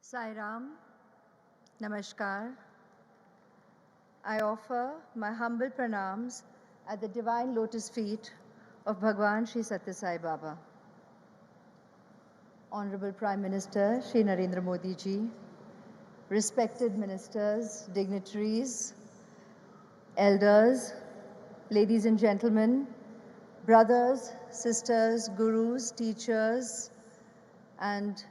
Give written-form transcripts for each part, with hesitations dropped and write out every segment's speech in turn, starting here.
Sai Ram, Namaskar. I offer my humble pranams at the divine lotus feet of Bhagwan Sri Sathya Sai Baba. Honorable Prime Minister Sri Narendra Modi ji, respected ministers, dignitaries, elders, ladies and gentlemen, brothers, sisters, gurus, teachers, and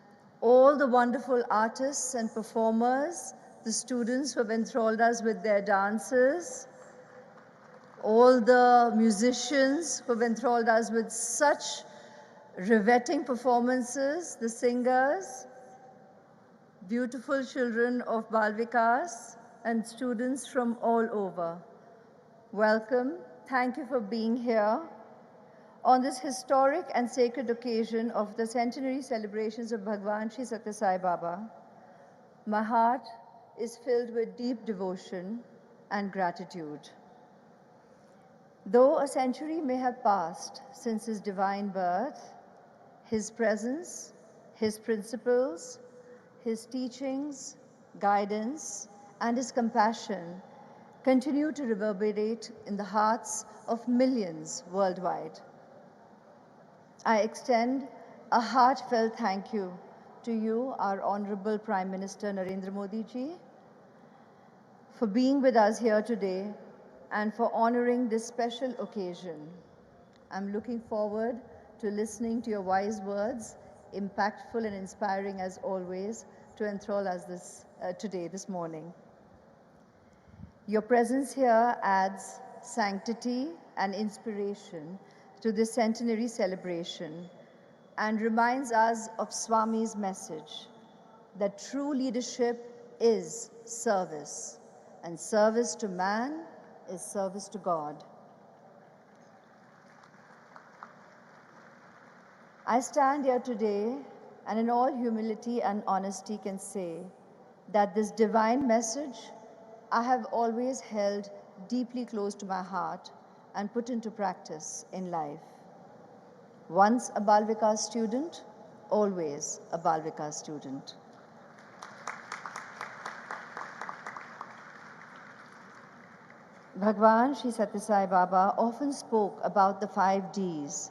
all the wonderful artists and performers, the students who have enthralled us with their dances, all the musicians who have enthralled us with such riveting performances, the singers, beautiful children of Bal Vikas, and students from all over. Welcome. Thank you for being here. On this historic and sacred occasion of the centenary celebrations of Bhagwan Sri Sathya Sai Baba, my heart is filled with deep devotion and gratitude. Though a century may have passed since his divine birth, his presence, his principles, his teachings, guidance, and his compassion continue to reverberate in the hearts of millions worldwide. I extend a heartfelt thank you to you, our Honorable Prime Minister Narendra Modi ji, for being with us here today and for honoring this special occasion. I'm looking forward to listening to your wise words, impactful and inspiring as always, to enthrall us this morning. Your presence here adds sanctity and inspiration to this centenary celebration and reminds us of Swami's message that true leadership is service, and service to man is service to God. I stand here today and in all humility and honesty can say that this divine message I have always held deeply close to my heart and put into practice in life. Once a Bal Vikas student, always a Bal Vikas student. Bhagwan Sri Sathya Sai Baba often spoke about the 5 Ds,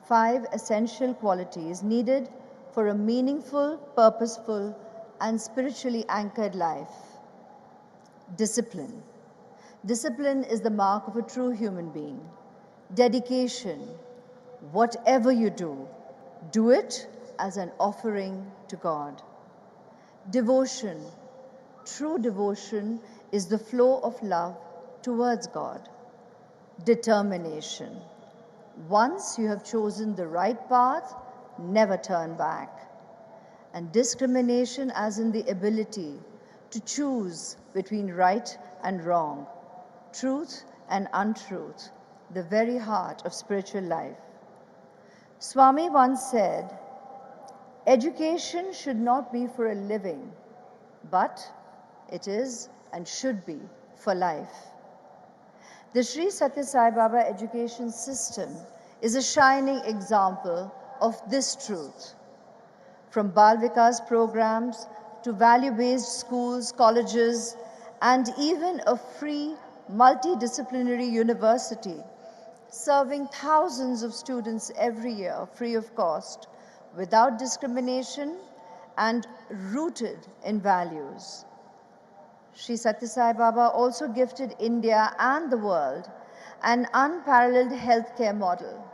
5 essential qualities needed for a meaningful, purposeful, and spiritually anchored life. Discipline. Discipline is the mark of a true human being. Dedication. Whatever you do it as an offering to God. Devotion. True devotion is the flow of love towards God. Determination. Once you have chosen the right path, never turn back. And discrimination as in the ability to choose between right and wrong, truth and untruth, the very heart of spiritual life. Swami once said, education should not be for a living, but it is and should be for life. The Sri Sathya Sai Baba education system is a shining example of this truth. From Bal Vikas programs to value-based schools, colleges, and even a free multidisciplinary university, serving thousands of students every year free of cost, without discrimination and rooted in values. Sri Sathya Sai Baba also gifted India and the world an unparalleled healthcare model.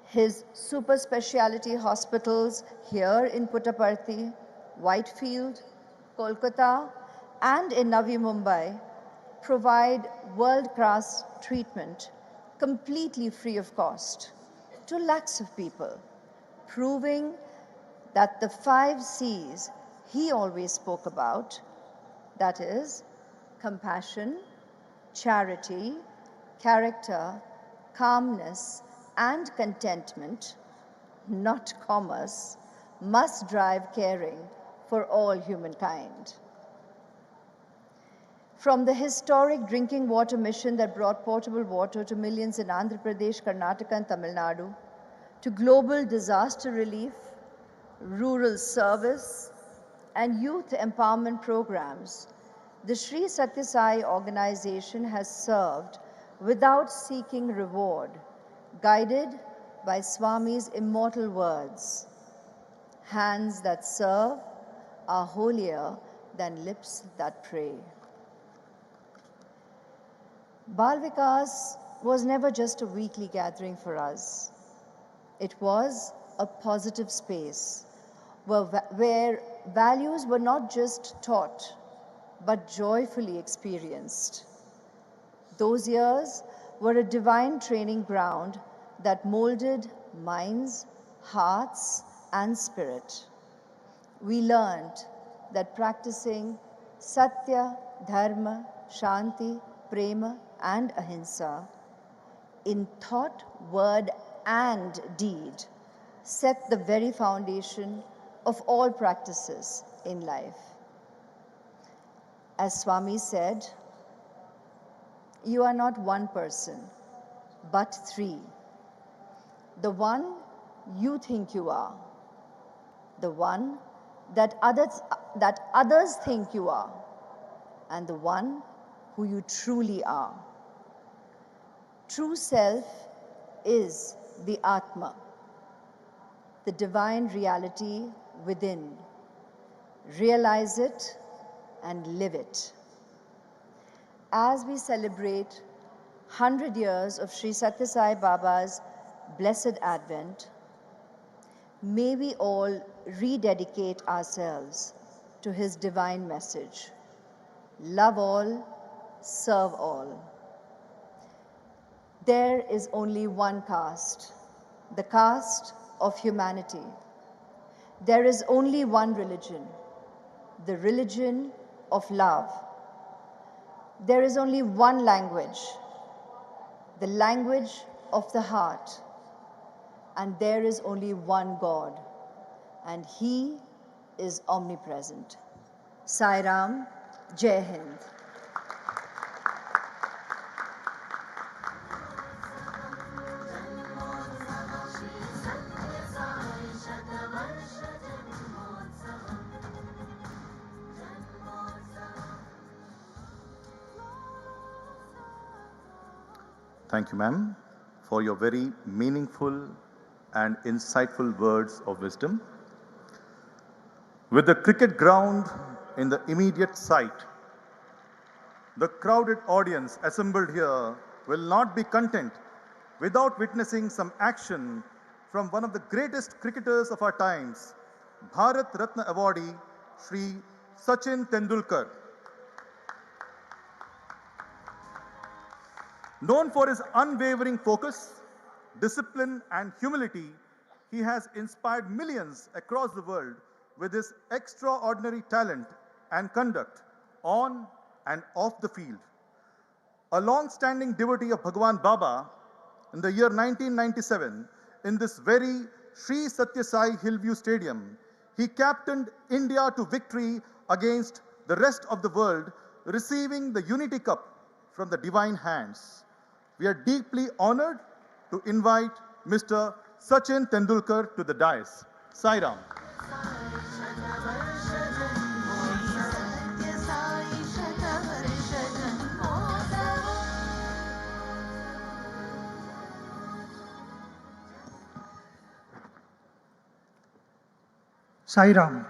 His super speciality hospitals here in Puttaparthi, Whitefield, Kolkata, and in Navi Mumbai provide world-class treatment completely free of cost to lakhs of people, proving that the 5 C's he always spoke about, that is, compassion, charity, character, calmness, and contentment, not commerce, must drive caring for all humankind. From the historic drinking water mission that brought potable water to millions in Andhra Pradesh, Karnataka, and Tamil Nadu, to global disaster relief, rural service, and youth empowerment programs, the Sri Sathya Sai organization has served without seeking reward, guided by Swami's immortal words, "Hands that serve are holier than lips that pray." Bal Vikas was never just a weekly gathering for us. It was a positive space where values were not just taught, but joyfully experienced. Those years were a divine training ground that molded minds, hearts, and spirit. We learned that practicing Satya, Dharma, Shanti, Prema, and Ahimsa in thought, word, and deed set the very foundation of all practices in life. As Swami said, "You are not one person, but three. The one you think you are, the one that others think you are, and the one who you truly are." True self is the Atma, the divine reality within. Realize it and live it. As we celebrate 100 years of Sri Sathya Sai Baba's blessed advent, may we all rededicate ourselves to his divine message: love all, serve all. There is only one caste, the caste of humanity. There is only one religion, the religion of love. There is only one language, the language of the heart. And there is only one God, and He is omnipresent. Sai Ram, Jai Hind. Thank you, ma'am, for your very meaningful and insightful words of wisdom. With the cricket ground in the immediate sight, the crowded audience assembled here will not be content without witnessing some action from one of the greatest cricketers of our times, Bharat Ratna awardee, Sri Sachin Tendulkar. Known for his unwavering focus, discipline, and humility, he has inspired millions across the world with his extraordinary talent and conduct on and off the field. A long-standing devotee of Bhagwan Baba, in the year 1997, in this very Sri Sathya Sai Hillview Stadium, he captained India to victory against the rest of the world, receiving the Unity Cup from the divine hands. We are deeply honored to invite Mr. Sachin Tendulkar to the dais. Sai Ram. Sai Ram.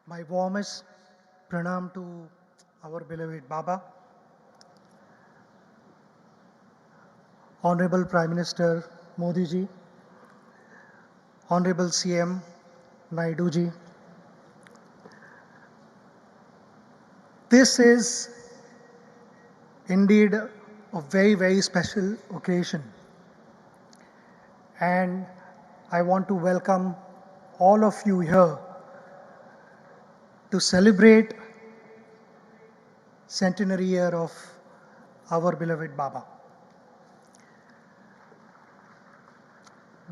My warmest pranam to our beloved Baba, Honorable Prime Minister Modi ji, Honorable CM Naidu ji. This is indeed a very, very special occasion, and I want to welcome all of you here to celebrate centenary year of our beloved Baba.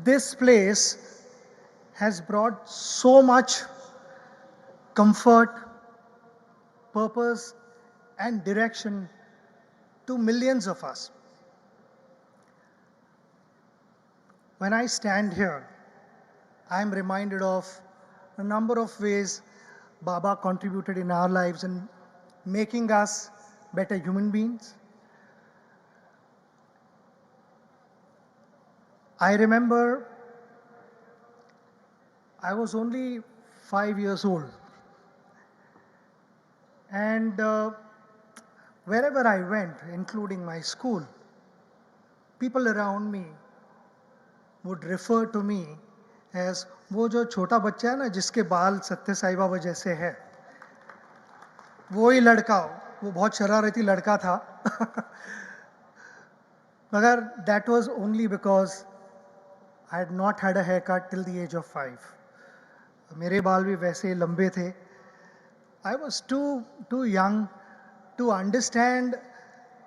This place has brought so much comfort, purpose, and direction to millions of us. When I stand here, I am reminded of a number of ways Baba contributed in our lives in making us better human beings. I remember I was only 5 years old, and wherever I went, including my school, people around me would refer to me as वो जो छोटा बच्चा है ना जिसके बाल सत्य साई बाबा जैसे है, वो ही लड़का, वो बहुत शरारती लड़का था. मगर that was only because I had not had a haircut till the age of 5. मेरे बाल भी वैसे लंबे थे. I was too young to understand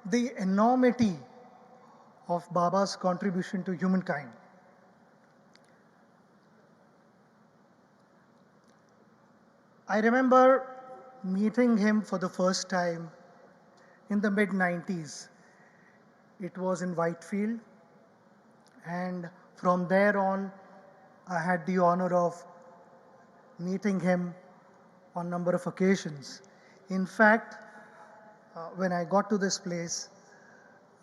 the enormity of Baba's contribution to humankind. I remember meeting him for the first time in the mid-90s. It was in Whitefield, and from there on, I had the honor of meeting him on a number of occasions. In fact, when I got to this place,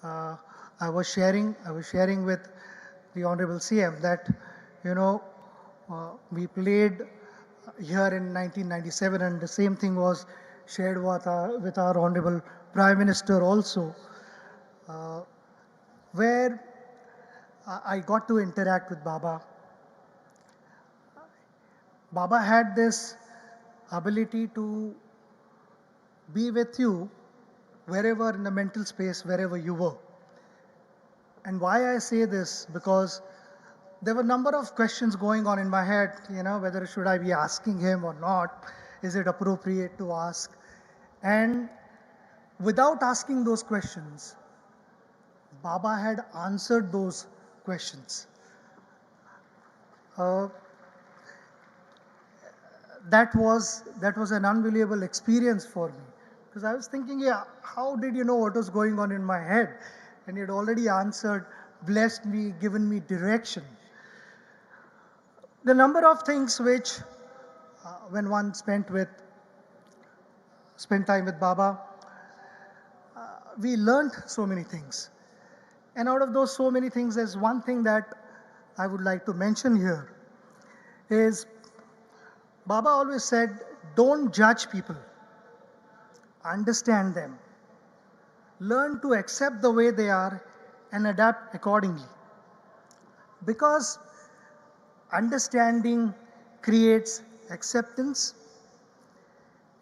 I was sharing with the Honorable CM that, we played here in 1997, and the same thing was shared with our Honorable Prime Minister also, where I got to interact with Baba. Baba had this ability to be with you wherever in the mental space, wherever you were. And why I say this, because there were a number of questions going on in my head, whether should I be asking him or not, is it appropriate to ask? And without asking those questions, Baba had answered those questions. That was an unbelievable experience for me, because I was thinking, how did you know what was going on in my head? And he had already answered, blessed me, given me direction. The number of things which, when one spent time with Baba, we learned so many things. And out of those so many things, there's one thing that I would like to mention here, is Baba always said, don't judge people, understand them. Learn to accept the way they are and adapt accordingly. Because understanding creates acceptance.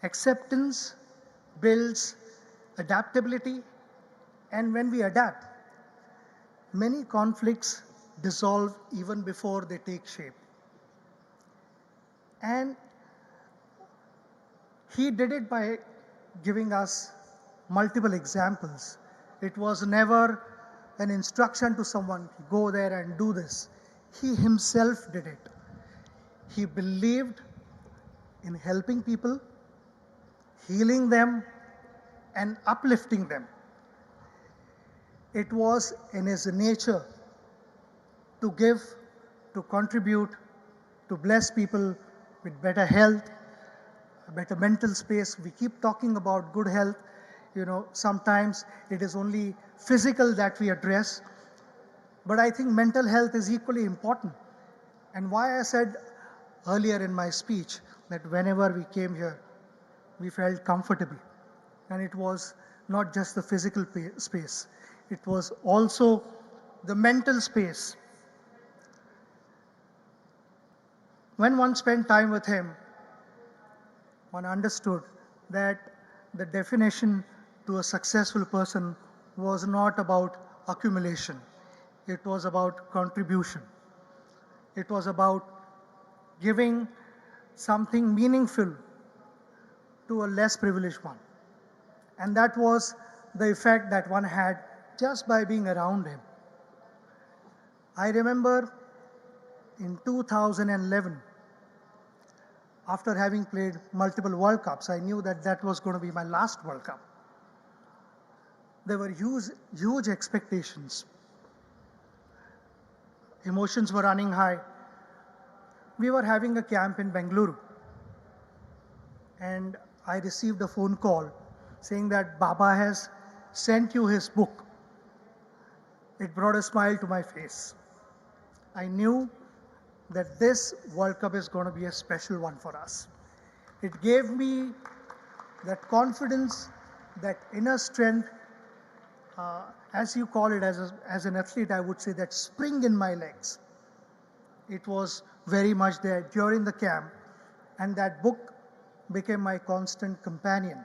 Acceptance builds adaptability. And when we adapt, many conflicts dissolve even before they take shape. And he did it by giving us multiple examples. It was never an instruction to someone, go there and do this. He himself did it. He believed in helping people, healing them, and uplifting them. It was in his nature to give, to contribute, to bless people with better health, a better mental space. We keep talking about good health. Sometimes it is only physical that we address, but I think mental health is equally important. And why I said earlier in my speech that whenever we came here, we felt comfortable. And it was not just the physical space, it was also the mental space. When one spent time with him, one understood that the definition to a successful person was not about accumulation. It was about contribution. It was about giving something meaningful to a less privileged one. And that was the effect that one had just by being around him. I remember in 2011, after having played multiple World Cups, I knew that that was going to be my last World Cup. There were huge expectations. Emotions were running high. We were having a camp in Bengaluru, and I received a phone call saying that Baba has sent you his book. It brought a smile to my face. I knew that this World Cup is going to be a special one for us. It gave me that confidence, that inner strength, as you call it as an athlete, I would say that spring in my legs. It was very much there during the camp, and that book became my constant companion.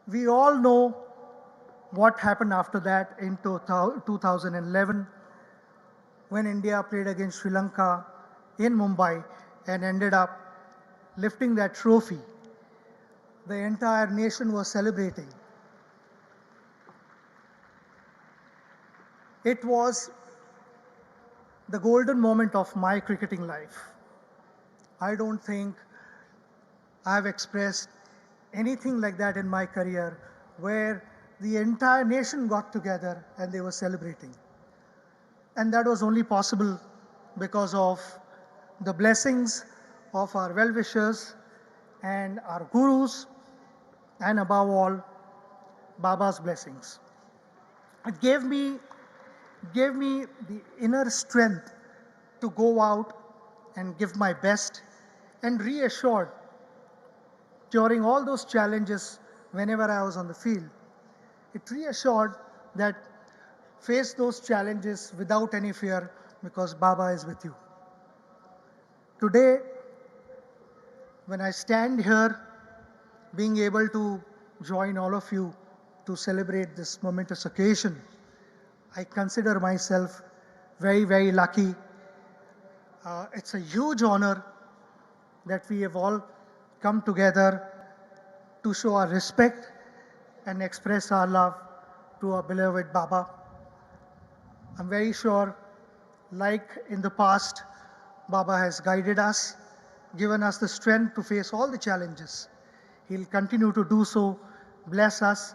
We all know what happened after that in 2011 when India played against Sri Lanka in Mumbai and ended up lifting that trophy. The entire nation was celebrating. It was the golden moment of my cricketing life. I don't think I've expressed anything like that in my career, where the entire nation got together and they were celebrating. And that was only possible because of the blessings of our well-wishers and our gurus, and above all, Baba's blessings. It gave me the inner strength to go out and give my best, and reassured during all those challenges whenever I was on the field. It reassured that face those challenges without any fear because Baba is with you. Today, when I stand here, being able to join all of you to celebrate this momentous occasion, I consider myself very, very lucky. It's a huge honor that we have all come together to show our respect and express our love to our beloved Baba. I'm very sure, like in the past, Baba has guided us, given us the strength to face all the challenges. He'll continue to do so, bless us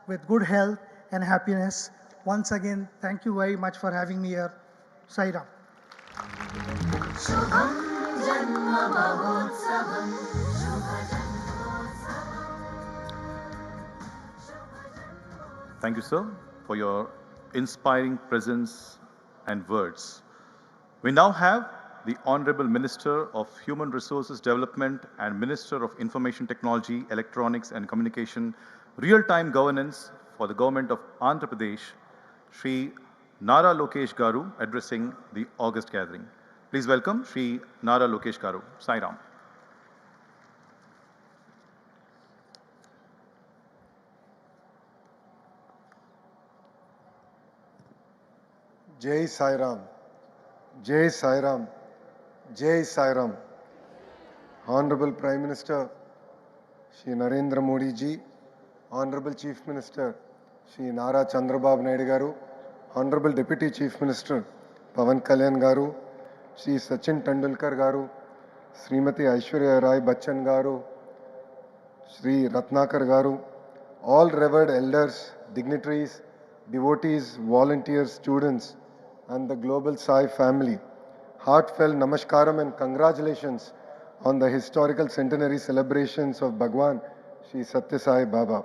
with good health and happiness. Once again, thank you very much for having me here. Sai Ram. Thank you, sir, for your inspiring presence and words. We now have the Honorable Minister of Human Resources Development and Minister of Information Technology, Electronics and Communication, Real-Time Governance for the Government of Andhra Pradesh, Sri Nara Lokesh Garu, addressing the August gathering. Please welcome Sri Nara Lokesh Garu. Sai Ram. Jai Sai Ram, Jai Sai Ram, Jai Sai Ram. Honorable Prime Minister Sri Narendra Modi ji, Honorable Chief Minister Sri Nara Chandrababu Naidu Garu, Honorable Deputy Chief Minister Pawan Kalyan Garu, Sri Sachin Tendulkar Garu, Srimati Aishwarya Rai Bachchan Garu, Sri Ratnakar Garu, all revered elders, dignitaries, devotees, volunteers, students, and the Global Sai family. Heartfelt namaskaram and congratulations on the historical centenary celebrations of Bhagwan Sri Sathya Sai Baba.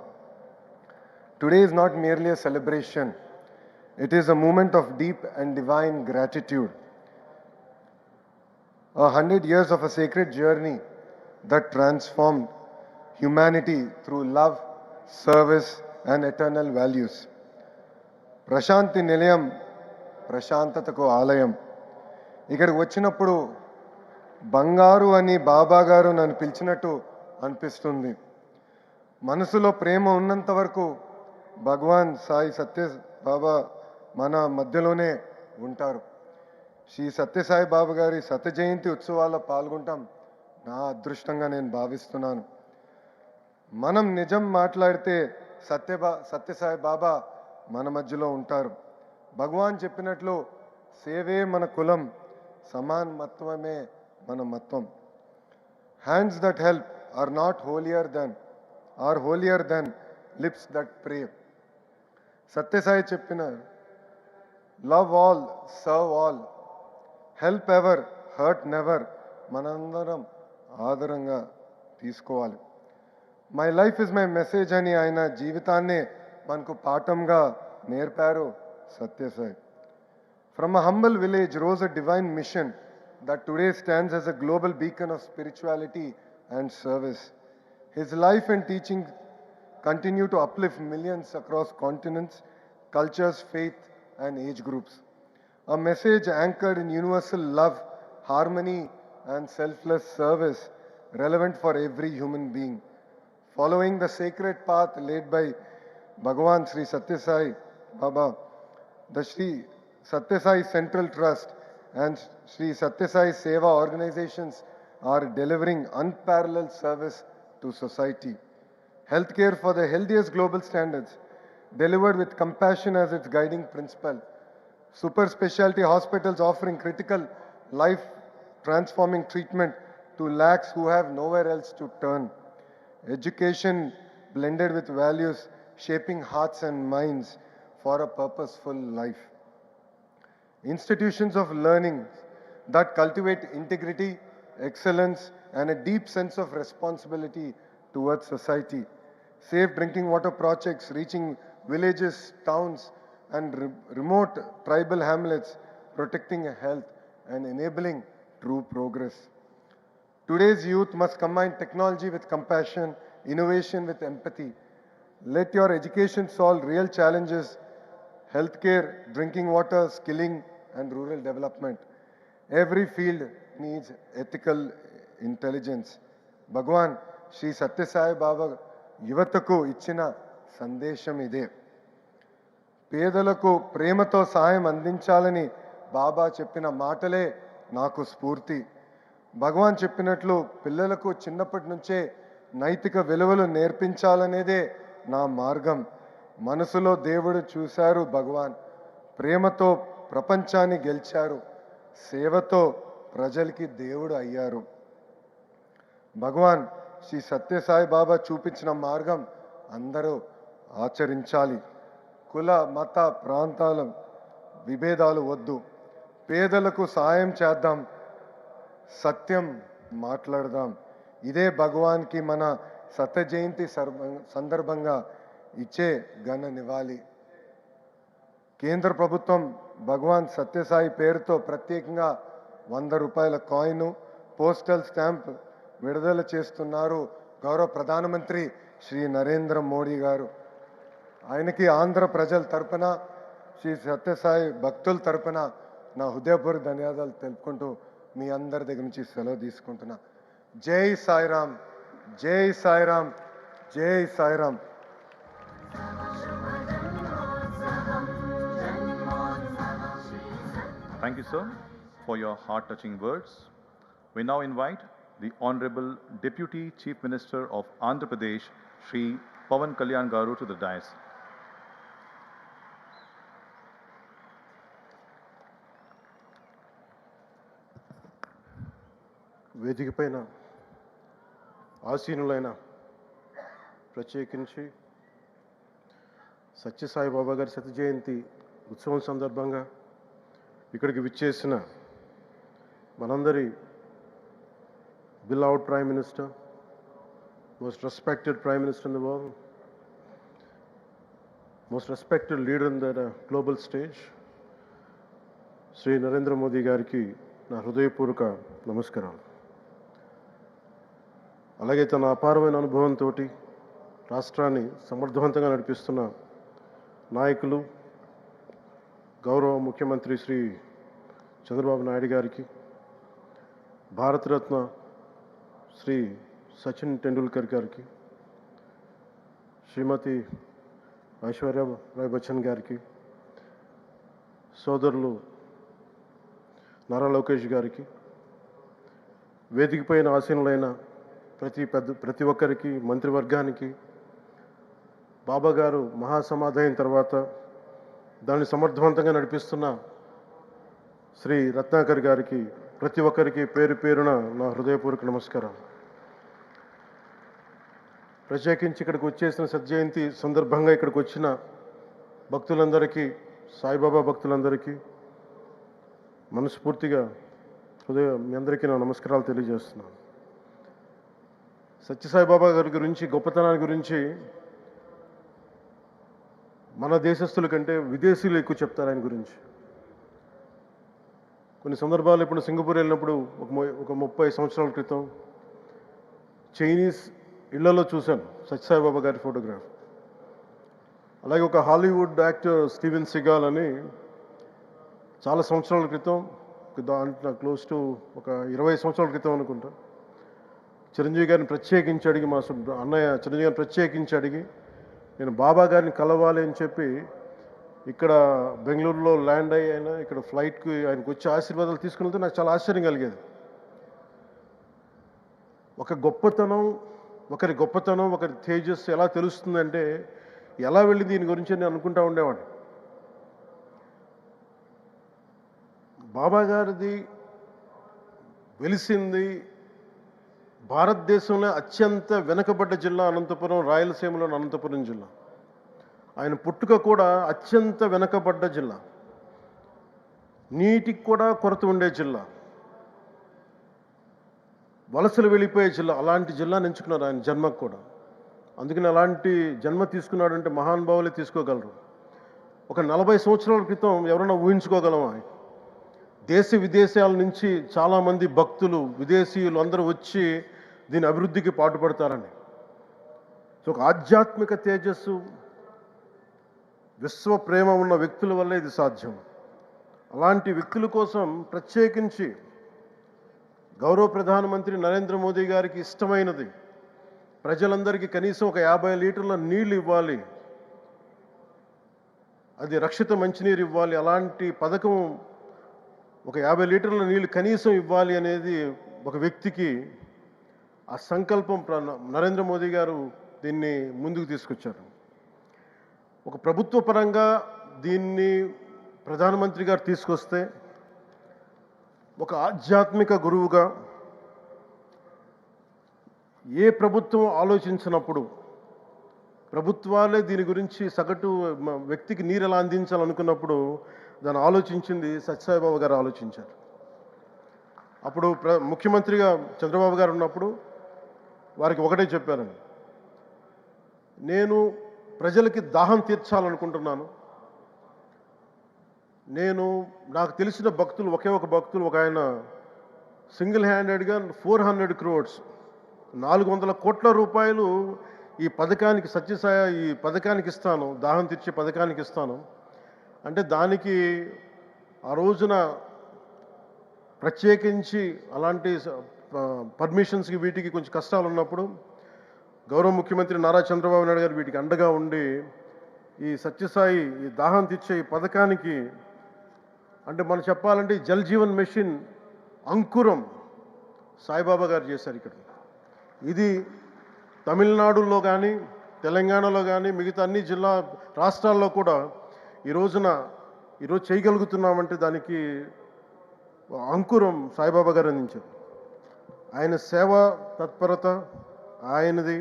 Today is not merely a celebration, it is a moment of deep and divine gratitude. 100 years of a sacred journey that transformed humanity through love, service, and eternal values. Prashanti Nilayam, Prashantataku Alayam. ఇక్కడికి వచ్చినప్పుడు బంగారు అని బాబా గారు నన్ను పిలిచినట్టు అనిపిస్తుంది. మనసులో ప్రేమ ఉన్నంత వరకు భగవాన్ సాయి సత్య బాబా మన మధ్యలోనే ఉంటారు. శ్రీ సత్యసాయి బాబా గారి శత జయంతి ఉత్సవాల్లో పాల్గొంటాం నా అదృష్టంగా నేను భావిస్తున్నాను. మనం నిజం మాట్లాడితే సత్యసాయి బాబా మన మధ్యలో ఉంటారు. భగవాన్ చెప్పినట్లు సేవే మన కులం, సమాన్ మత్వమే మన మత్వం. Hands that help are not holier than lips that pray. Sathya Sai చెప్పిన love all, serve all, help ever, hurt never మనందరం ఆదరంగా తీసుకోవాలి. My life is my message అని ఆయన జీవితాన్నే మనకు పాఠంగా నేర్పారు Sathya Sai. From a humble village rose a divine mission that today stands as a global beacon of spirituality and service. His life and teachings continue to uplift millions across continents, cultures, faith, and age groups. A message anchored in universal love, harmony, and selfless service, relevant for every human being. Following the sacred path laid by Bhagavan Sri Sathya Sai Baba, the Sri Sathya Sai Central Trust and Sri Sathya Sai Seva organizations are delivering unparalleled service to society. Healthcare for the healthiest global standards, delivered with compassion as its guiding principle. Super specialty hospitals offering critical life transforming treatment to lakhs who have nowhere else to turn. Education blended with values, shaping hearts and minds for a purposeful life. Institutions of learning that cultivate integrity, excellence, and a deep sense of responsibility towards society. Safe drinking water projects reaching villages, towns, and remote tribal hamlets, protecting health and enabling true progress. Today's youth must combine technology with compassion, innovation with empathy. Let your education solve real challenges: healthcare, drinking water, skilling, and rural development. Every field needs ethical intelligence. Bhagwan Sri Sathya Sai Baba యువతకు ఇచ్చిన సందేశం ఇదే. పేదలకు ప్రేమతో సహాయం అందించాలని బాబా చెప్పిన మాటలే నాకు స్ఫూర్తి. భగవాన్ చెప్పినట్లు పిల్లలకు చిన్నప్పటి నుంచే నైతిక విలువలు నేర్పించాలనేదే నా మార్గం. మనసులో దేవుడు చూశారు భగవాన్, ప్రేమతో ప్రపంచాన్ని గెలిచారు, సేవతో ప్రజలకి దేవుడు అయ్యారు. భగవాన్ శ్రీ సత్యసాయి బాబా చూపించిన మార్గం అందరూ ఆచరించాలి. కుల మత ప్రాంతాల విభేదాలు వద్దు. పేదలకు సాయం చేద్దాం, సత్యం మాట్లాడదాం. ఇదే భగవాన్కి మన సత్య జయంతి సందర్భంగా ఇచ్చే ఘన నివాళి. కేంద్ర ప్రభుత్వం భగవాన్ సత్యసాయి పేరుతో ప్రత్యేకంగా 100 రూపాయల కాయిన్, పోస్టల్ స్టాంప్ విడుదల చేస్తున్నారు గౌరవ ప్రధానమంత్రి శ్రీ నరేంద్ర మోడీ గారు. ఆయనకి ఆంధ్ర ప్రజల తరపున, శ్రీ సత్యసాయి భక్తుల తరపున నా హృదయపూర్వక ధన్యవాదాలు తెలుపుకుంటూ మీ అందరి దగ్గర నుంచి సెలవు తీసుకుంటున్నా. జై సాయిరామ్, జై సాయిరామ్, జై Sairam. Thank you, sir, for your heart-touching words. We now invite the Honorable Deputy Chief Minister of Andhra Pradesh, Sri Pawan Kalyan Garu, to the dais. వేదిక పైన ఆసీనులైన ప్రత్యేకించి సత్యసాయి బాబా గారి శత జయంతి ఉత్సవం సందర్భంగా ఇక్కడికి విచ్చేసిన మనందరి beloved Prime Minister, most respected Prime Minister in the world, most respected leader in the global stage, Sri Narendra Modi గారికి నా హృదయపూర్వక నమస్కారాలు. అలాగే తన అపారమైన అనుభవంతో రాష్ట్రాన్ని సమర్థవంతంగా నడిపిస్తున్న నాయకులు, గౌరవ ముఖ్యమంత్రి శ్రీ చంద్రబాబు నాయుడు గారికి, భారతరత్న శ్రీ సచిన్ టెండూల్కర్ గారికి, శ్రీమతి ఐశ్వర్య రాయ్ బచ్చన్ గారికి, సోదరులు నారా లోకేష్ గారికి, వేదిక పైన ఆసీనులైన ప్రతి ఒక్కరికి, మంత్రివర్గానికి, బాబా గారు మహాసమాధి అయిన తర్వాత దాన్ని సమర్థవంతంగా నడిపిస్తున్న శ్రీ రత్నాకర్ గారికి, ప్రతి ఒక్కరికి పేరు పేరున నా హృదయపూర్వక నమస్కారం. ప్రత్యేకించి ఇక్కడికి వచ్చేసిన సత్యజయంతి సందర్భంగా ఇక్కడికి వచ్చిన భక్తులందరికీ, సాయిబాబా భక్తులందరికీ మనస్ఫూర్తిగా మీ అందరికీ నా నమస్కారాలు తెలియజేస్తున్నాను. సత్యసాయి బాబా గారి గురించి, గొప్పతనాన్ని గురించి మన దేశస్తుల కంటే విదేశీయులు ఎక్కువ చెప్తారు ఆయన గురించి. కొన్ని సందర్భాలు ఇప్పుడు సింగపూర్ వెళ్ళినప్పుడు ఒక 30 సంవత్సరాల క్రితం చైనీస్ ఇళ్లలో చూశాను సత్యసాయి బాబా గారి ఫోటోగ్రాఫ్. అలాగే ఒక హాలీవుడ్ యాక్టర్ స్టీవెన్ సిగాల్ అని చాలా సంవత్సరాల క్రితం, క్లోజ్ టు ఒక 20 సంవత్సరాల క్రితం అనుకుంటా, చిరంజీవి గారిని ప్రత్యేకించి అడిగి, మా అన్నయ్య చిరంజీవి గారిని ప్రత్యేకించి అడిగి నేను బాబా గారిని కలవాలి అని చెప్పి ఇక్కడ బెంగళూరులో ల్యాండ్ అయినా ఇక్కడ ఫ్లైట్కి ఆయనకు వచ్చి ఆశీర్వాదాలు తీసుకుని నాకు చాలా ఆశ్చర్యం కలిగేది. ఒకరి గొప్పతనం, ఒకరి తేజస్సు ఎలా తెలుస్తుందంటే ఎలా వెళ్ళి దీని గురించి నేను అనుకుంటా ఉండేవాడిని. బాబా గారిది వెలిసింది భారతదేశంలో అత్యంత వెనుకబడ్డ జిల్లా అనంతపురం, రాయలసీమలోని అనంతపురం జిల్లా. ఆయన పుట్టుక కూడా అత్యంత వెనుకబడ్డ జిల్లా, నీటికి కూడా కొరత ఉండే జిల్లా, వలసలు వెళ్ళిపోయే జిల్లా. అలాంటి జిల్లాని ఎంచుకున్నారు ఆయన జన్మకు కూడా. అందుకని అలాంటి జన్మ తీసుకున్నాడంటే మహానుభావులే తీసుకోగలరు. ఒక 40 సంవత్సరాల క్రితం ఎవరైనా ఊహించుకోగలమా? దేశ విదేశాల నుంచి చాలామంది భక్తులు, విదేశీయులు అందరూ వచ్చి దీని అభివృద్ధికి పాటుపడతారని. సో ఒక ఆధ్యాత్మిక తేజస్సు, విశ్వ ప్రేమ ఉన్న వ్యక్తుల వల్లే ఇది సాధ్యం. అలాంటి వ్యక్తుల కోసం ప్రత్యేకించి గౌరవ ప్రధానమంత్రి నరేంద్ర మోదీ గారికి ఇష్టమైనది ప్రజలందరికీ కనీసం ఒక 50 లీటర్ల నీళ్ళు ఇవ్వాలి, అది రక్షిత మంచినీరు ఇవ్వాలి. అలాంటి పథకం, ఒక 50 లీటర్ల నీళ్ళు కనీసం ఇవ్వాలి అనేది ఒక వ్యక్తికి ఆ సంకల్పం నరేంద్ర మోదీ గారు దీన్ని ముందుకు తీసుకొచ్చారు. ఒక ప్రభుత్వ పరంగా దీన్ని ప్రధానమంత్రి గారు తీసుకొస్తే, ఒక ఆధ్యాత్మిక గురువుగా ఏ ప్రభుత్వం ఆలోచించినప్పుడు, ప్రభుత్వాలే దీని గురించి సగటు వ్యక్తికి నీరు ఎలా అందించాలనుకున్నప్పుడు దాన్ని ఆలోచించింది సత్యసాయి బాబా గారు ఆలోచించారు. అప్పుడు ముఖ్యమంత్రిగా చంద్రబాబు గారు ఉన్నప్పుడు వారికి ఒకటే చెప్పారండి, నేను ప్రజలకి దాహం తీర్చాలనుకుంటున్నాను. నాకు తెలిసిన భక్తులు, ఒక భక్తులు, ఒక ఆయన సింగిల్ హ్యాండెడ్గా 400 crores 400 కోట్ల రూపాయలు ఈ పథకానికి, సత్యసాయి ఈ పథకానికి ఇస్తాను, దాహం తీర్చే పథకానికి ఇస్తాను అంటే, దానికి ఆ రోజున ప్రత్యేకించి అలాంటి పర్మిషన్స్కి వీటికి కొంచెం కష్టాలు ఉన్నప్పుడు గౌరవ ముఖ్యమంత్రి నారా చంద్రబాబు నాయుడు గారు వీటికి అండగా ఉండి ఈ సత్యసాయి, ఈ దాహం తీర్చే ఈ పథకానికి, అంటే మనం చెప్పాలంటే జల్ జీవన్ మిషన్ అంకురం సాయిబాబా గారు చేశారు ఇక్కడ. ఇది తమిళనాడులో కానీ, తెలంగాణలో కానీ, మిగతా అన్ని రాష్ట్రాల్లో కూడా ఈరోజు చేయగలుగుతున్నామంటే దానికి అంకురం సాయిబాబా గారు అందించారు. ఆయన సేవా తత్పరత ఆయనది.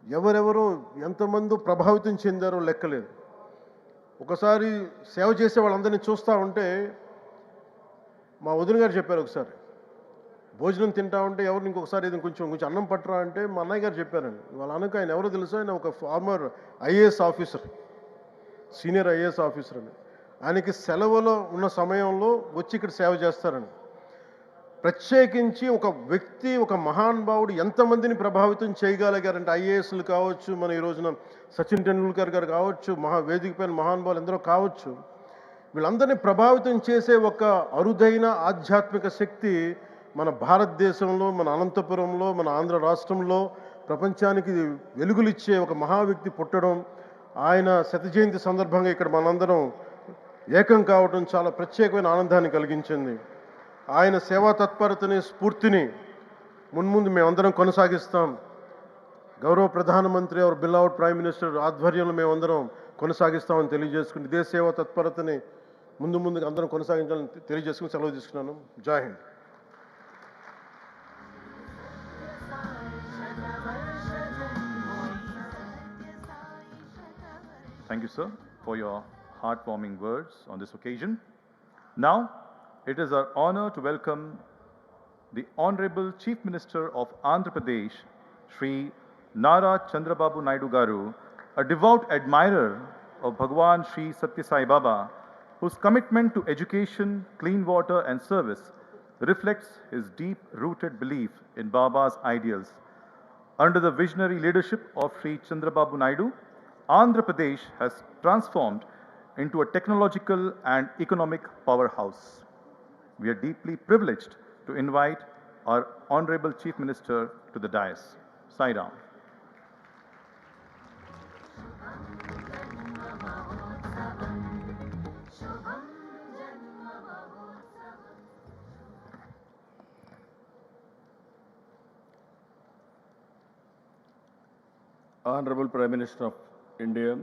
ఎవరెవరో ఎంతమంది ప్రభావితం చెందారో లెక్కలేదు. ఒకసారి సేవ చేసే వాళ్ళందరినీ చూస్తూ ఉంటే, మా వదిన గారు చెప్పారు, ఒకసారి భోజనం తింటా ఉంటే ఎవరిని ఇంకొకసారి ఇది కొంచెం అన్నం పట్టరా అంటే మా అన్నయ్య గారు చెప్పారండి. వాళ్ళ అనక ఆయన ఎవరో తెలుసా, ఆయన ఒక farmer IAS officer, senior IAS officer అని. ఆయనకి సెలవులో ఉన్న సమయంలో వచ్చి ఇక్కడ సేవ చేస్తారని. ప్రత్యేకించి ఒక వ్యక్తి, ఒక మహానుభావుడు ఎంతమందిని ప్రభావితం చేయగలిగారంటే, ఐఏఎస్లు కావచ్చు, మన ఈ రోజున సచిన్ టెండూల్కర్ గారు కావచ్చు, వేదిక పైన మహానుభావులు ఎందరో కావచ్చు, వీళ్ళందరినీ ప్రభావితం చేసే ఒక అరుదైన ఆధ్యాత్మిక శక్తి మన భారతదేశంలో, మన అనంతపురంలో, మన ఆంధ్ర రాష్ట్రంలో ప్రపంచానికి వెలుగులిచ్చే ఒక మహా వ్యక్తి పుట్టడం, ఆయన శత జయంతి సందర్భంగా ఇక్కడ మనందరం ఏకం కావడం చాలా ప్రత్యేకమైన ఆనందాన్ని కలిగించింది. ఆయన సేవా తత్పరతని, స్ఫూర్తిని మున్ముందు మేమందరం కొనసాగిస్తాం. గౌరవ ప్రధానమంత్రి అవర్ బిలౌడ్ ప్రైమ్ మినిస్టర్ ఆధ్వర్యంలో మేమందరం కొనసాగిస్తామని తెలియజేసుకుని, ఇదే సేవా తత్పరతని ముందుగా అందరం కొనసాగించాలని తెలియజేసుకుని సెలవు తీసుకున్నాను. జై Hind. Thank you, sir, for your heartwarming words on this occasion. Now, It is our honor to welcome the Honorable Chief Minister of Andhra Pradesh, Sri Nara Chandrababu Naidu Garu, a devout admirer of Bhagwan Sri Sathya Sai Baba, whose commitment to education, clean water and service reflects his deep-rooted belief in Baba's ideals. Under the visionary leadership of Sri Chandrababu Naidu, Andhra Pradesh has transformed into a technological and economic powerhouse. We are deeply privileged to invite our Honorable Chief Minister to the dais. Sai Ram. Honorable Prime Minister of India,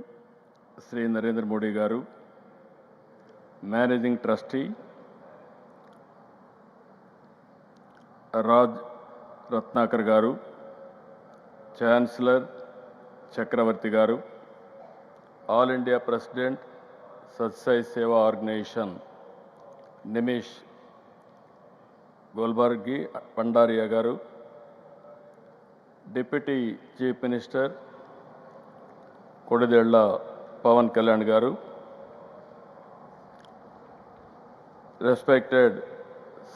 Sri Narendra Modi Garu, Managing Trustee, Raj Ratnakar Garu, Chancellor Chakravarti Garu, All India President, Sathya Sai Seva Organization, Nimish Golbargi Pandaria Garu, Deputy Chief Minister, Kodidella Pawan Kalyan Garu, respected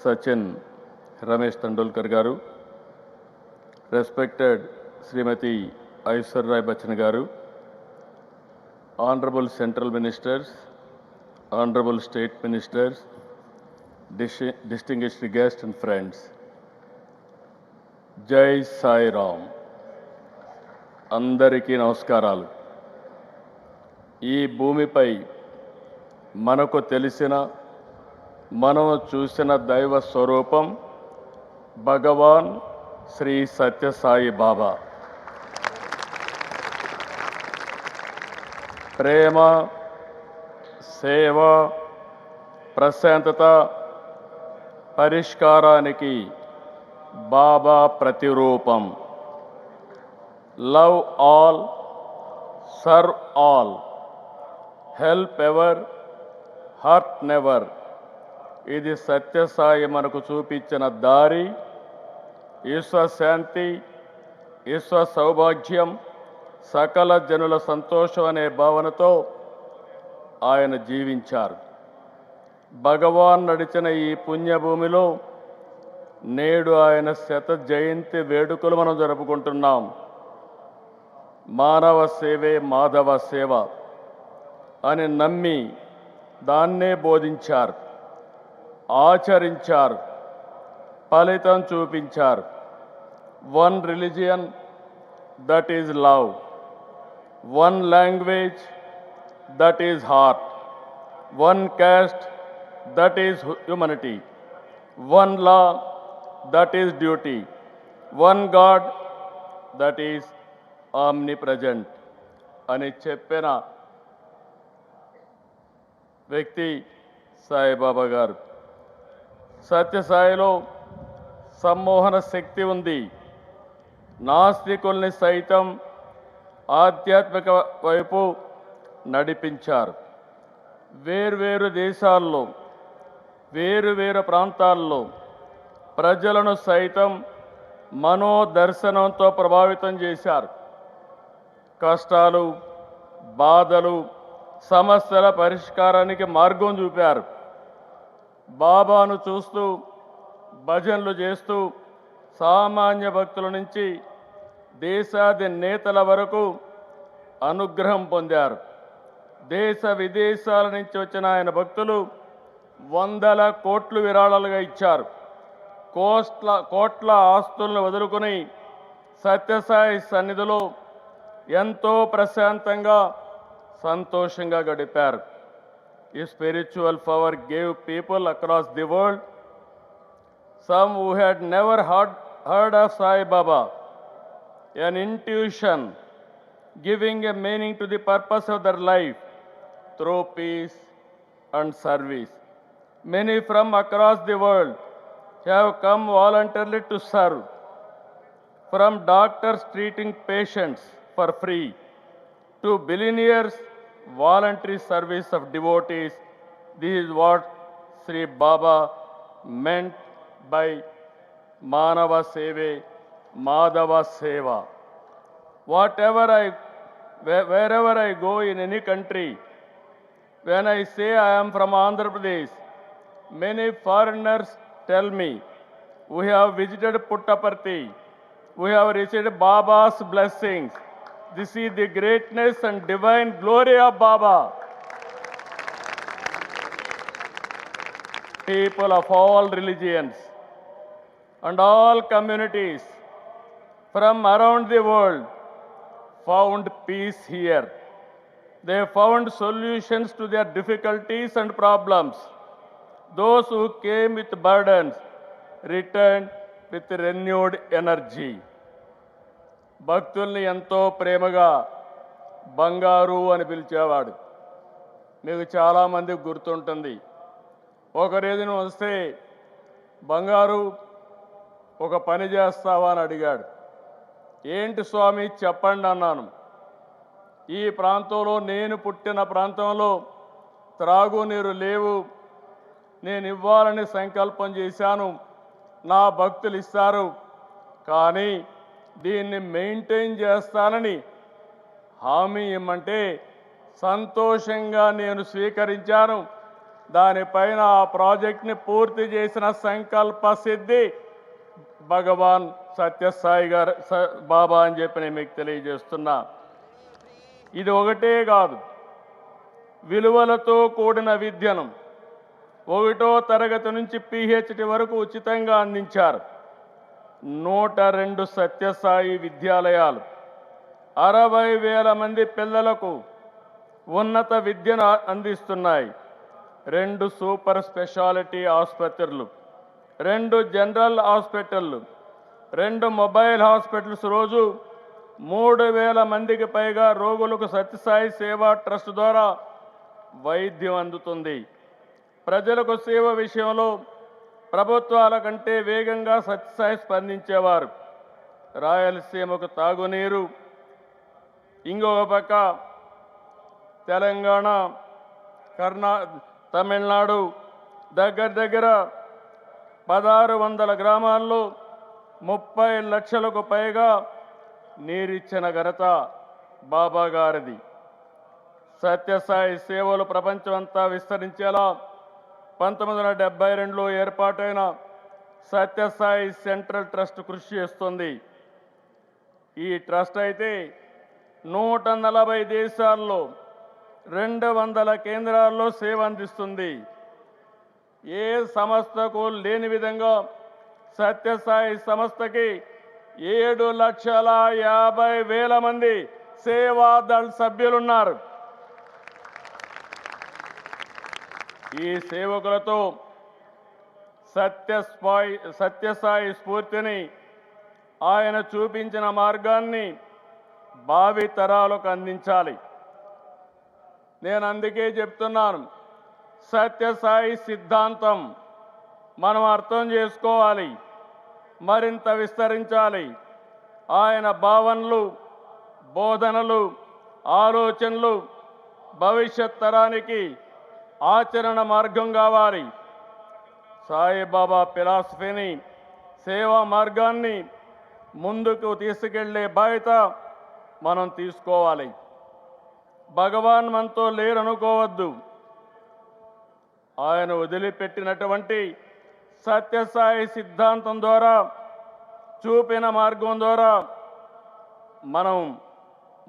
Sachin Tendulkar Garu, respected Srimati Aishwarya Bachchan Garu, Honorable Central Ministers, Honorable State Ministers, distinguished guests and friends. Jai Sai Ram. అందరికీ నమస్కారాలు. ఈ భూమిపై మనకు తెలిసిన మనం చూసిన దైవ స్వరూపం భగవాన్ శ్రీ సత్య సాయి బాబా. ప్రేమ, సేవ, ప్రశాంతత, పరిష్కారానికి బాబా ప్రతిరూపం. Love all, serve all, help ever, hurt never. ఇది సత్యసాయి మనకు చూపించిన దారి. విశ్వశాంతి, విశ్వ సౌభాగ్యం, సకల జనుల సంతోషం అనే భావనతో ఆయన జీవించారు. భగవాన్ నడిచిన ఈ పుణ్యభూమిలో నేడు ఆయన శత జయంతి వేడుకలు మనం జరుపుకుంటున్నాం. మానవ సేవే మాధవ సేవ అని నమ్మి దాన్నే బోధించారు, ఆచరించారు, ఫలితం చూపించారు. One religion, that is love. One language, that is heart. One caste, that is humanity. One law, that is duty. One God, that is omnipresent. అని చెప్పిన వ్యక్తి సాయిబాబా గారు. సత్యసాయిలో సమ్మోహన శక్తి ఉంది. నాస్తికుల్ని సైతం ఆధ్యాత్మిక వైపు నడిపించారు. వేర్వేరు దేశాల్లో, వేరువేరు ప్రాంతాల్లో ప్రజలను సైతం మనోదర్శనంతో ప్రభావితం చేశారు. కష్టాలు, బాధలు, సమస్యల పరిష్కారానికి మార్గం చూపారు. బాబాను చూస్తూ, భజనలు చేస్తూ సామాన్య భక్తుల నుంచి దేశాధినేతల వరకు అనుగ్రహం పొందారు. దేశ విదేశాల నుంచి వచ్చిన ఆయన భక్తులు వందల కోట్లు విరాళాలుగా ఇచ్చారు. కోట్ల ఆస్తులను వదులుకొని సత్యసాయి సన్నిధిలో ఎంతో ప్రశాంతంగా, సంతోషంగా గడిపారు. ఈ spiritual power gave people across the world, some who had never heard of Sai Baba, an intuition giving a meaning to the purpose of their life through peace and service. Many from across the world have come voluntarily to serve, from doctors treating patients for free to billionaires' voluntary service of devotees. This is what Sri Baba meant by Manava Seve, Madhava Seva. Wherever I go in any country, when I say I am from Andhra Pradesh, many foreigners tell me, we have visited Puttaparthi, we have received Baba's blessings. This is the greatness and divine glory of Baba. People of all religions and all communities from around the world found peace here. They found solutions to their difficulties and problems. Those who came with burdens returned with renewed energy. భక్తుల్ని ఎంతో ప్రేమగా బంగారు అని పిలిచేవాడు. మీకు చాలామందికి గుర్తుంటుంది. ఒకరోజున వస్తే బంగారు ఒక పని చేస్తావా అని అడిగాడు. ఏంటి స్వామి చెప్పండి అన్నాను. ఈ ప్రాంతంలో నేను పుట్టిన ప్రాంతంలో త్రాగునీరు లేవు, నేను ఇవ్వాలని సంకల్పం చేశాను, నా భక్తులు ఇస్తారు, కానీ దీన్ని మెయింటైన్ చేస్తానని హామీ ఇమ్మంటే సంతోషంగా నేను స్వీకరించాను. దానిపైన ఆ ప్రాజెక్ట్ని పూర్తి చేసిన సంకల్ప సిద్ధి భగవాన్ సత్యసాయి గారు బాబా అని చెప్పి నేను మీకు తెలియజేస్తున్నా. ఇది ఒకటే కాదు, విలువలతో కూడిన విద్యను 1వ తరగతి నుంచి PhD వరకు ఉచితంగా అందించారు. 102 సత్యసాయి విద్యాలయాలు 60,000 మంది పిల్లలకు ఉన్నత విద్యను అందిస్తున్నాయి. 2 సూపర్ స్పెషాలిటీ ఆసుపత్రులు, 2 జనరల్ హాస్పిటళ్ళు, 2 మొబైల్ హాస్పిటల్స్, రోజు 3,000 మందికి పైగా రోగులకు సత్యసాయి సేవా ట్రస్ట్ ద్వారా వైద్యం అందుతుంది. ప్రజలకు సేవ విషయంలో ప్రభుత్వాల కంటే వేగంగా సత్యసాయి స్పందించేవారు. రాయలసీమకు తాగునీరు, ఇంకొక పక్క తెలంగాణ, తమిళనాడు దగ్గర 1600 గ్రామాల్లో 30 లక్షలకు పైగా నీరిచ్చిన ఘనత బాబా గారిది. సత్యసాయి సేవలు ప్రపంచమంతా విస్తరించేలా 1972లో ఏర్పాటైన సత్యసాయి సెంట్రల్ ట్రస్ట్ కృషి చేస్తుంది. ఈ ట్రస్ట్ అయితే 140 దేశాల్లో 200 కేంద్రాల్లో సేవ అందిస్తుంది. ఏ సంస్థకు లేని విధంగా సత్యసాయి సంస్థకి 7,50,000 మంది సేవాదళ్ సభ్యులున్నారు. ఈ సేవకులతో సత్యసాయి స్ఫూర్తిని, ఆయన చూపించిన మార్గాన్ని భావి తరాలకు అందించాలి. నేను అందుకే చెప్తున్నాను, సత్యసాయి సిద్ధాంతం మనం అర్థం చేసుకోవాలి, మరింత విస్తరించాలి. ఆయన భావనలు, బోధనలు, ఆలోచనలు భవిష్యత్ తరానికి ఆచరణ మార్గం కావాలి. సాయిబాబా ఫిలాసఫీని, సేవా మార్గాన్ని ముందుకు తీసుకెళ్లే బాధ్యత మనం తీసుకోవాలి. భగవాన్ మనతో లేరనుకోవద్దు. ఆయన వదిలిపెట్టినటువంటి సత్యసాయి సిద్ధాంతం ద్వారా, చూపిన మార్గం ద్వారా మనం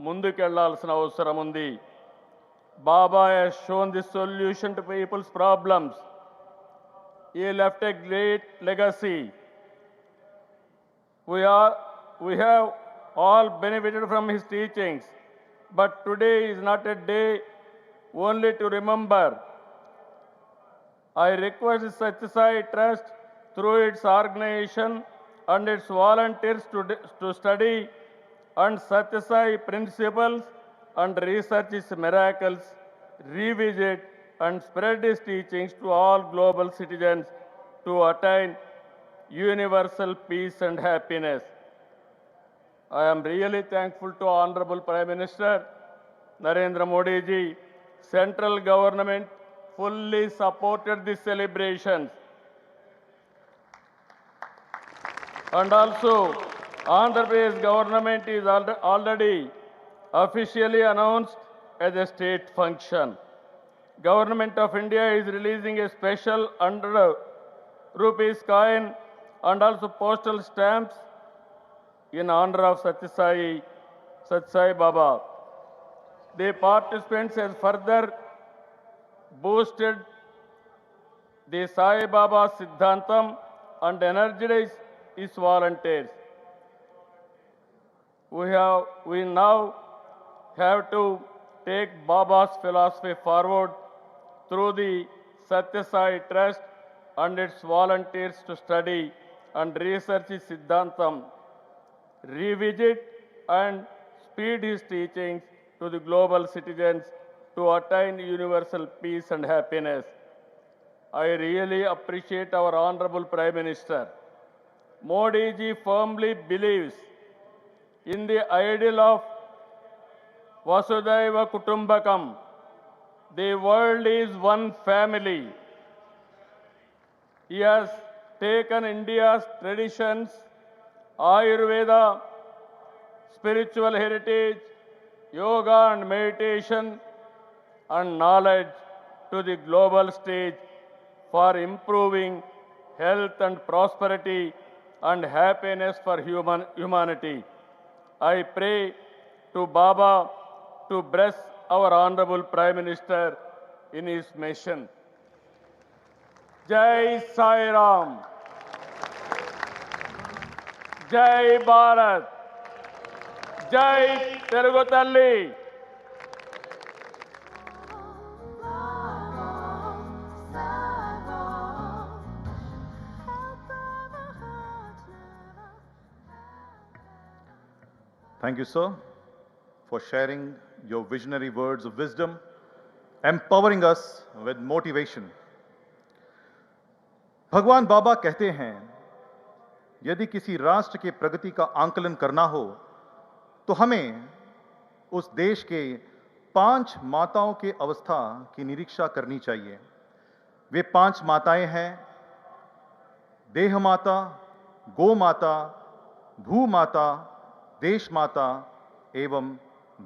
ముందుకెళ్లాల్సిన అవసరం ఉంది. Baba has shown the solution to people's problems. He left a great legacy. We have all benefited from his teachings, but today is not a day only to remember. I request the Sathya Sai Trust through its organization and its volunteers to study and Sathya Sai principles and research his miracles, revisit and spread his teachings to all global citizens to attain universal peace and happiness. I am really thankful to Honorable Prime Minister Narendra Modi ji. Central government fully supported these celebrations. And also, Andhra Pradesh government is already officially announced as a state function. Government of India is releasing a special 100 rupees coin and also postal stamps in honor of Sathya Sai Baba. The participants has further boosted the Sai Baba Siddhantam and energized its volunteers. We now have to take Baba's philosophy forward through the Sathya Sai Trust and its volunteers to study and research his Siddhantam, revisit and speed his teachings to the global citizens to attain universal peace and happiness. I really appreciate our Honorable Prime Minister. Modi ji firmly believes in the ideal of Vasudhaiva Kutumbakam. The world is one family. He has taken India's traditions, Ayurveda, spiritual heritage, yoga and meditation, and knowledge to the global stage for improving health and prosperity and happiness for humanity. I pray to Baba to bless our Honorable Prime Minister in his mission. Jai Sai Ram. Jai Bharat. Jai Telugu Talli. Thank you, sir, for sharing your visionary words of wisdom, empowering us with motivation. भगवान बाबा कहते हैं, यदि किसी राष्ट्र के प्रगति का आंकलन करना हो, तो हमें उस देश के 5 माताओं के अवस्था की निरीक्षा करनी चाहिए। वे 5 माताएं हैं: देह माता, गो माता, भू माता, देश माता एवं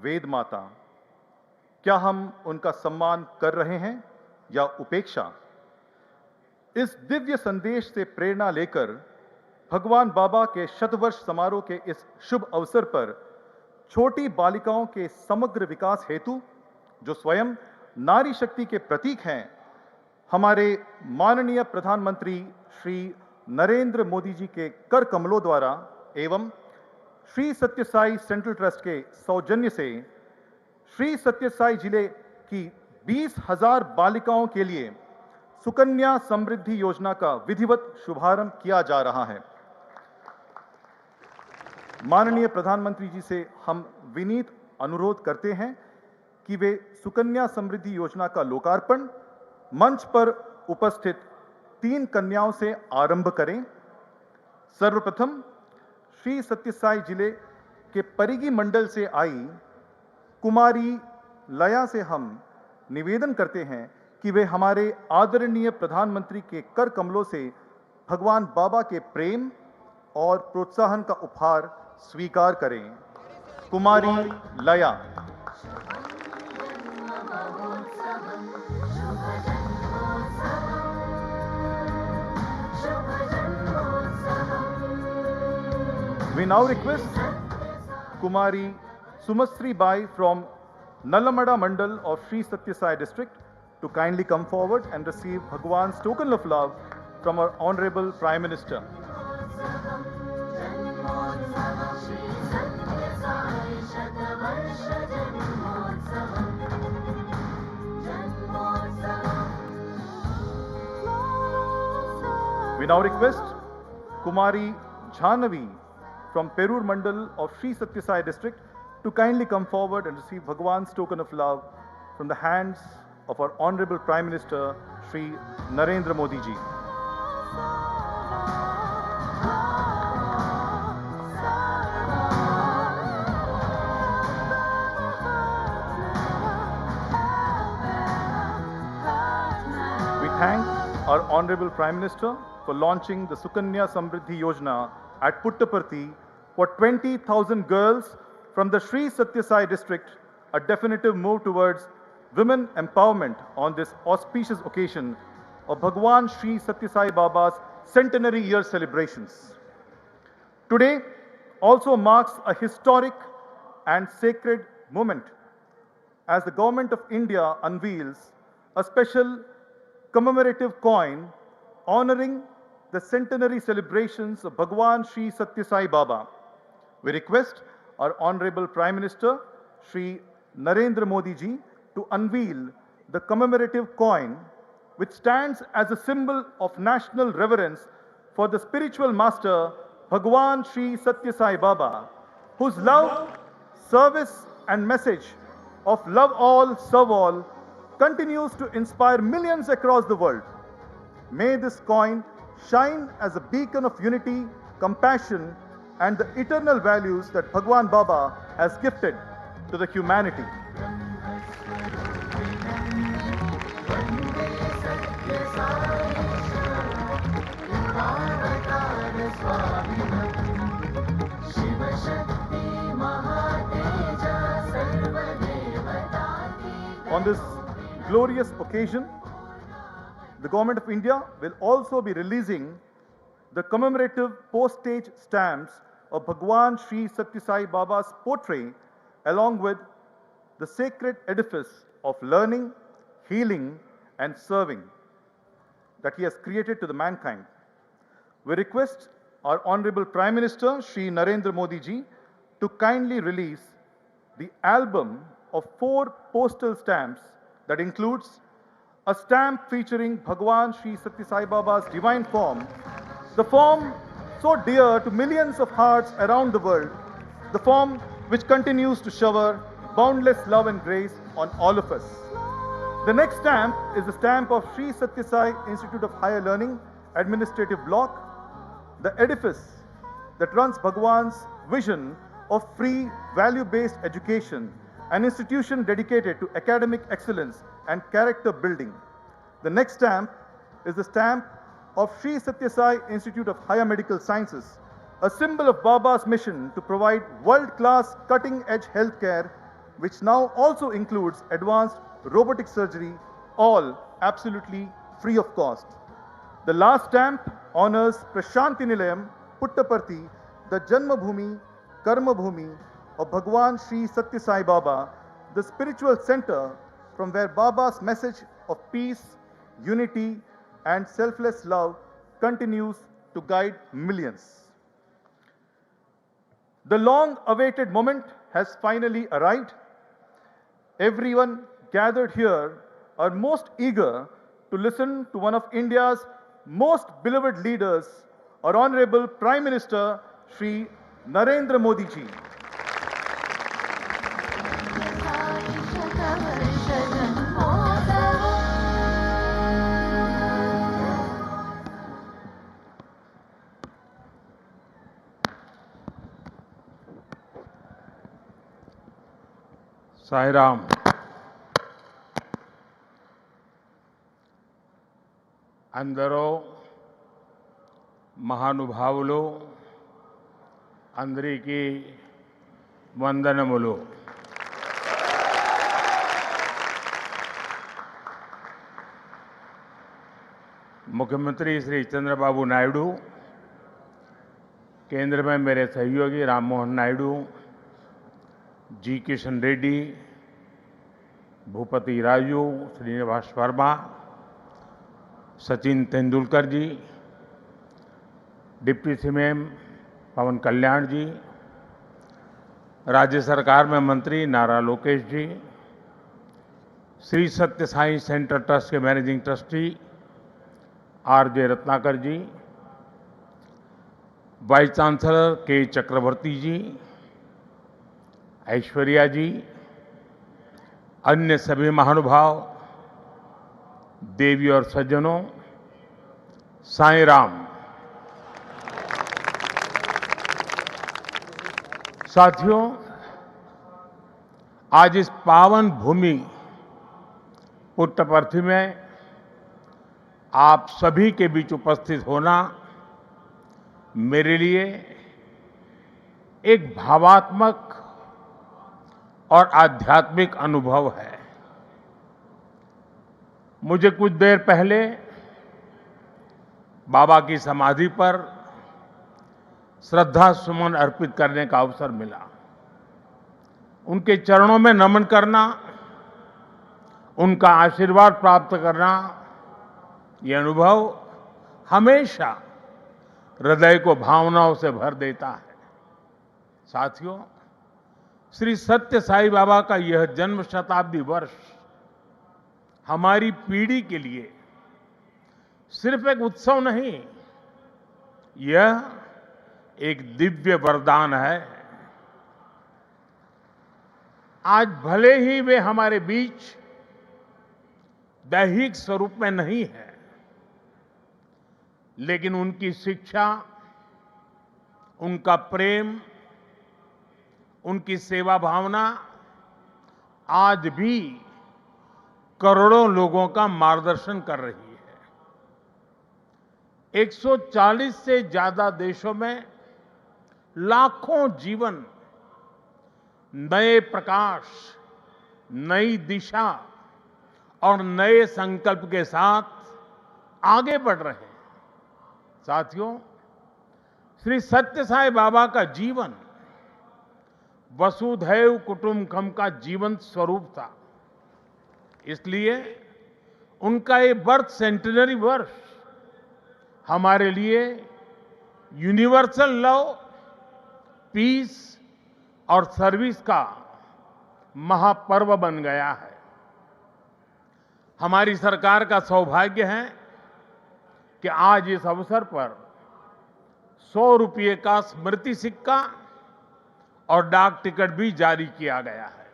वेद माता। क्या हम उनका सम्मान कर रहे हैं या उपेक्षा? इस दिव्य संदेश से प्रेरणा लेकर भगवान बाबा के शतवर्ष समारोह के इस शुभ अवसर पर छोटी बालिकाओं के समग्र विकास हेतु, जो स्वयं नारी शक्ति के प्रतीक हैं, हमारे माननीय प्रधानमंत्री श्री नरेंद्र मोदी जी के कर कमलों द्वारा एवं श्री सत्य साई सेंट्रल ट्रस्ट के सौजन्य से श्री सत्य साई जिले की 20,000 बालिकाओं के लिए सुकन्या समृद्धि योजना का विधिवत शुभारंभ किया जा रहा है। माननीय प्रधानमंत्री जी से हम विनीत अनुरोध करते हैं कि वे सुकन्या समृद्धि योजना का लोकार्पण मंच पर उपस्थित 3 कन्याओं से आरंभ करें। सर्वप्रथम श्री सत्य साई जिले के परिगी मंडल से आई कुमारी लया से हम निवेदन करते हैं कि वे हमारे आदरणीय प्रधानमंत्री के कर कमलों से भगवान बाबा के प्रेम और प्रोत्साहन का उपहार स्वीकार करें। कुमारी लया। We now request Kumari Sumasri Bai from Nalamada Mandal of Sri Sathya Sai district to kindly come forward and receive Bhagwan's token of love from our Honorable Prime Minister. We now request Kumari Jhanavi from Perur Mandal of Sri Sathya Sai district to kindly come forward and receive Bhagwan's token of love from the hands of our Honorable Prime Minister, Sri Narendra Modi ji. We thank our Honorable Prime Minister for launching the Sukanya Samriddhi Yojana at Puttaparthi for 20,000 girls from the Sri Sathya Sai district, a definitive move towards women empowerment on this auspicious occasion of Bhagwan Sri Sathya Sai Baba's centenary year celebrations. Today also marks a historic and sacred moment as the Government of India unveils a special commemorative coin honoring the centenary celebrations of Bhagwan Sri Sathya Sai Baba. We request our Honorable Prime Minister, Sri Narendra Modi ji, to unveil the commemorative coin, which stands as a symbol of national reverence for the spiritual master Bhagwan Sri Sathya Sai Baba, whose love, service and message of love all, serve all continues to inspire millions across the world. May this coin shine as a beacon of unity, compassion and the eternal values that Bhagwan Baba has gifted to the humanity. On this glorious occasion, the Government of India will also be releasing the commemorative postage stamps of Bhagwan Sri Sathya Sai Baba's portrait along with the sacred edifice of learning, healing and serving that he has created to the mankind. We request our Honorable Prime Minister Sri Narendra Modi ji to kindly release the album of 4 postal stamps that includes a stamp featuring Bhagwan Sri Sathya Sai Baba's divine form, the form so dear to millions of hearts around the world, the form which continues to shower boundless love and grace on all of us. The next stamp is the stamp of Sri Sathya Sai Institute of Higher Learning, Administrative Block, the edifice that runs Bhagwan's vision of free, value-based education, an institution dedicated to academic excellence and character building. The next stamp is the stamp of Sri Sathya Sai Institute of Higher Medical Sciences, a symbol of Baba's mission to provide world-class cutting-edge healthcare, which now also includes advanced robotic surgery, all absolutely free of cost. The last stamp honors Prashanti Nilayam, Puttaparthi, the Janma Bhumi, Karma Bhumi of Bhagwan Sri Sathya Sai Baba, the spiritual center from where Baba's message of peace, unity and selfless love continues to guide millions. The long-awaited moment has finally arrived. Everyone gathered here are most eager to listen to one of India's most beloved leaders, our Honorable Prime Minister Sri Narendra Modi ji. Sai Ram. అందరూ మహానుభావులు, అందరికీ వందనములు. मुख्यमंत्री श्री चंद्रबाबू नायडू, केंद्र में मेरे सहयोगी राम मोहन नायडू, जी किशन रेड्डी, भूपति राजू, श्रीनिवास वर्मा, सचिन तेंदुलकर जी, deputy CM पवन कल्याण जी, राज्य सरकार में मंत्री नारा लोकेश जी, श्री सत्य साई सेंटर ट्रस्ट के मैनेजिंग ट्रस्टी आर.जे. रत्नाकर जी, वाइस चांसलर के चक्रवर्ती जी, ऐश्वर्या जी, अन्य सभी महानुभाव, देवी और सज्जनों, साईं राम। साथियों, आज इस पावन भूमि पुट्टपर्थी में आप सभी के बीच उपस्थित होना मेरे लिए एक भावात्मक और आध्यात्मिक अनुभव है। मुझे कुछ देर पहले बाबा की समाधि पर श्रद्धा सुमन अर्पित करने का अवसर मिला। उनके चरणों में नमन करना, उनका आशीर्वाद प्राप्त करना, ये अनुभव हमेशा हृदय को भावनाओं से भर देता है। साथियों, श्री सत्य साई बाबा का यह जन्म शताब्दी वर्ष हमारी पीढ़ी के लिए सिर्फ एक उत्सव नहीं, यह एक दिव्य वरदान है। आज भले ही वे हमारे बीच दैहिक स्वरूप में नहीं है, लेकिन उनकी शिक्षा, उनका प्रेम, उनकी सेवा भावना आज भी करोड़ों लोगों का मार्गदर्शन कर रही है। 140 से ज्यादा देशों में लाखों जीवन नए प्रकाश, नई दिशा और नए संकल्प के साथ आगे बढ़ रहे हैं। साथियों, श्री सत्य साई बाबा का जीवन वसुधैव कुटुंबकम का जीवंत स्वरूप था। इसलिए उनका ये बर्थ सेंटेनरी वर्ष हमारे लिए यूनिवर्सल लव, पीस और सर्विस का महापर्व बन गया है। हमारी सरकार का सौभाग्य है कि आज इस अवसर पर 100 रुपये का स्मृति सिक्का और डाक टिकट भी जारी किया गया है।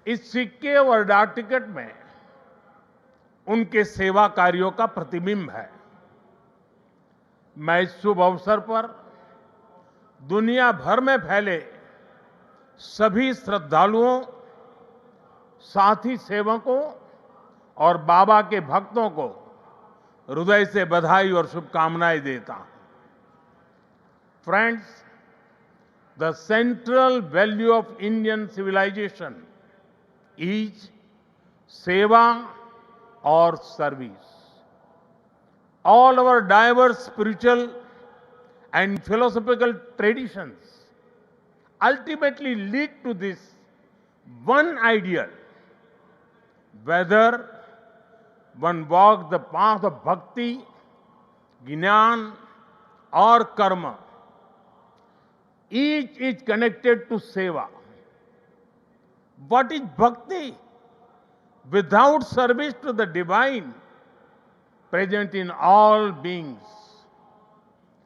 इस सिक्के और डाक टिकट में उनके सेवा कार्यों का प्रतिबिंब है। मैं इस शुभ अवसर पर दुनिया भर में फैले सभी श्रद्धालुओं, साथी सेवकों और बाबा के भक्तों को हृदय से बधाई और शुभकामनाएं देता हूं। Friends, the central value of Indian civilization is seva or service. All our diverse spiritual and philosophical traditions ultimately lead to this one ideal. Whether one walks the path of bhakti, jnana or karma, each is connected to seva. What is bhakti? Without service to the divine present in all beings.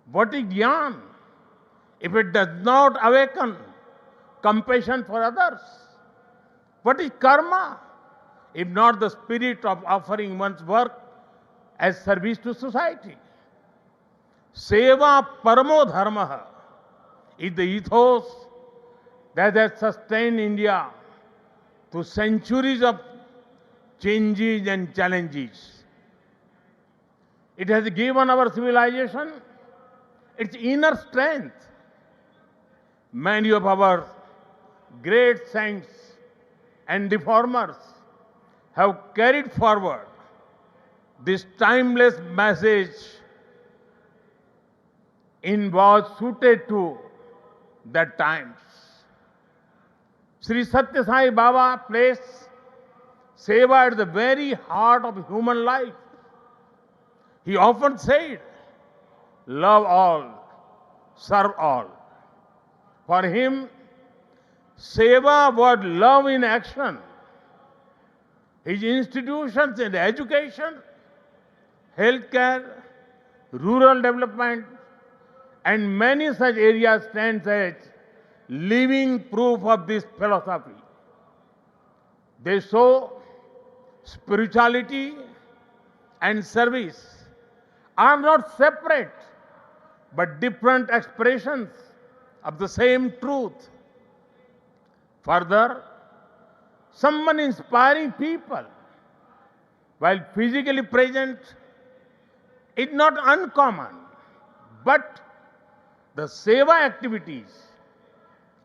What is jnana? If it does not awaken compassion for others. What is karma? If not the spirit of offering one's work as service to society. Seva paramo dharma is the ethos that has sustained India through centuries of changes and challenges. It has given our civilization its inner strength. Many of our great saints and reformers have carried forward this timeless message in was suited to that times. Sri Sathya Sai Baba placed seva at the very heart of human life. He often said, love all, serve all. For him, seva was love in action. His institutions in education, healthcare, rural development, and many such areas stand as living proof of this philosophy. They show spirituality and service are not separate but different expressions of the same truth. Further, someone inspiring people while physically present is not uncommon, but The seva activities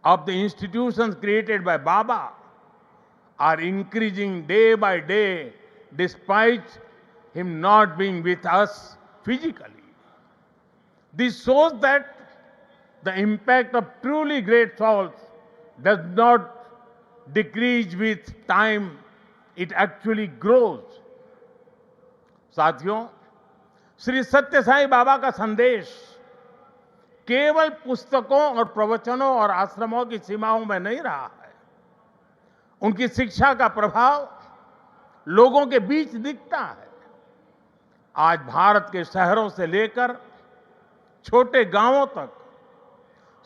of the institutions created by Baba are increasing day by day despite him not being with us physically. This shows that the impact of truly great souls does not decrease with time, it actually grows. साथियों, श्री सत्य साई बाबा का संदेश केवल पुस्तकों और प्रवचनों और आश्रमों की सीमाओं में नहीं रहा है। उनकी शिक्षा का प्रभाव लोगों के बीच दिखता है। आज भारत के शहरों से लेकर छोटे गांवों तक,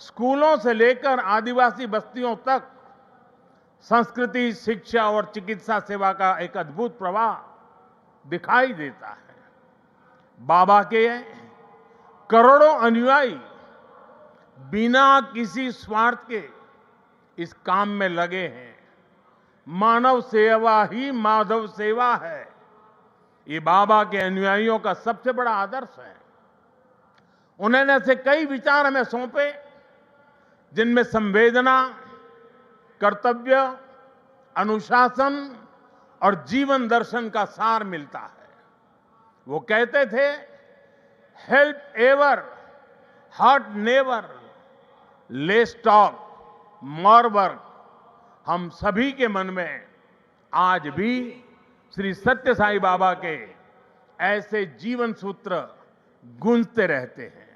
स्कूलों से लेकर आदिवासी बस्तियों तक संस्कृति, शिक्षा और चिकित्सा सेवा का एक अद्भुत प्रवाह दिखाई देता है। बाबा के करोड़ों अनुयायी बिना किसी स्वार्थ के इस काम में लगे हैं। मानव सेवा ही माधव सेवा है, ये बाबा के अनुयायियों का सबसे बड़ा आदर्श है। उन्होंने ऐसे कई विचार हमें सौंपे जिनमें संवेदना, कर्तव्य, अनुशासन और जीवन दर्शन का सार मिलता है। वो कहते थे, help ever, hurt never, less talk, more work. हम सभी के मन में आज भी श्री सत्य साई बाबा के ऐसे जीवन सूत्र गूंजते रहते हैं।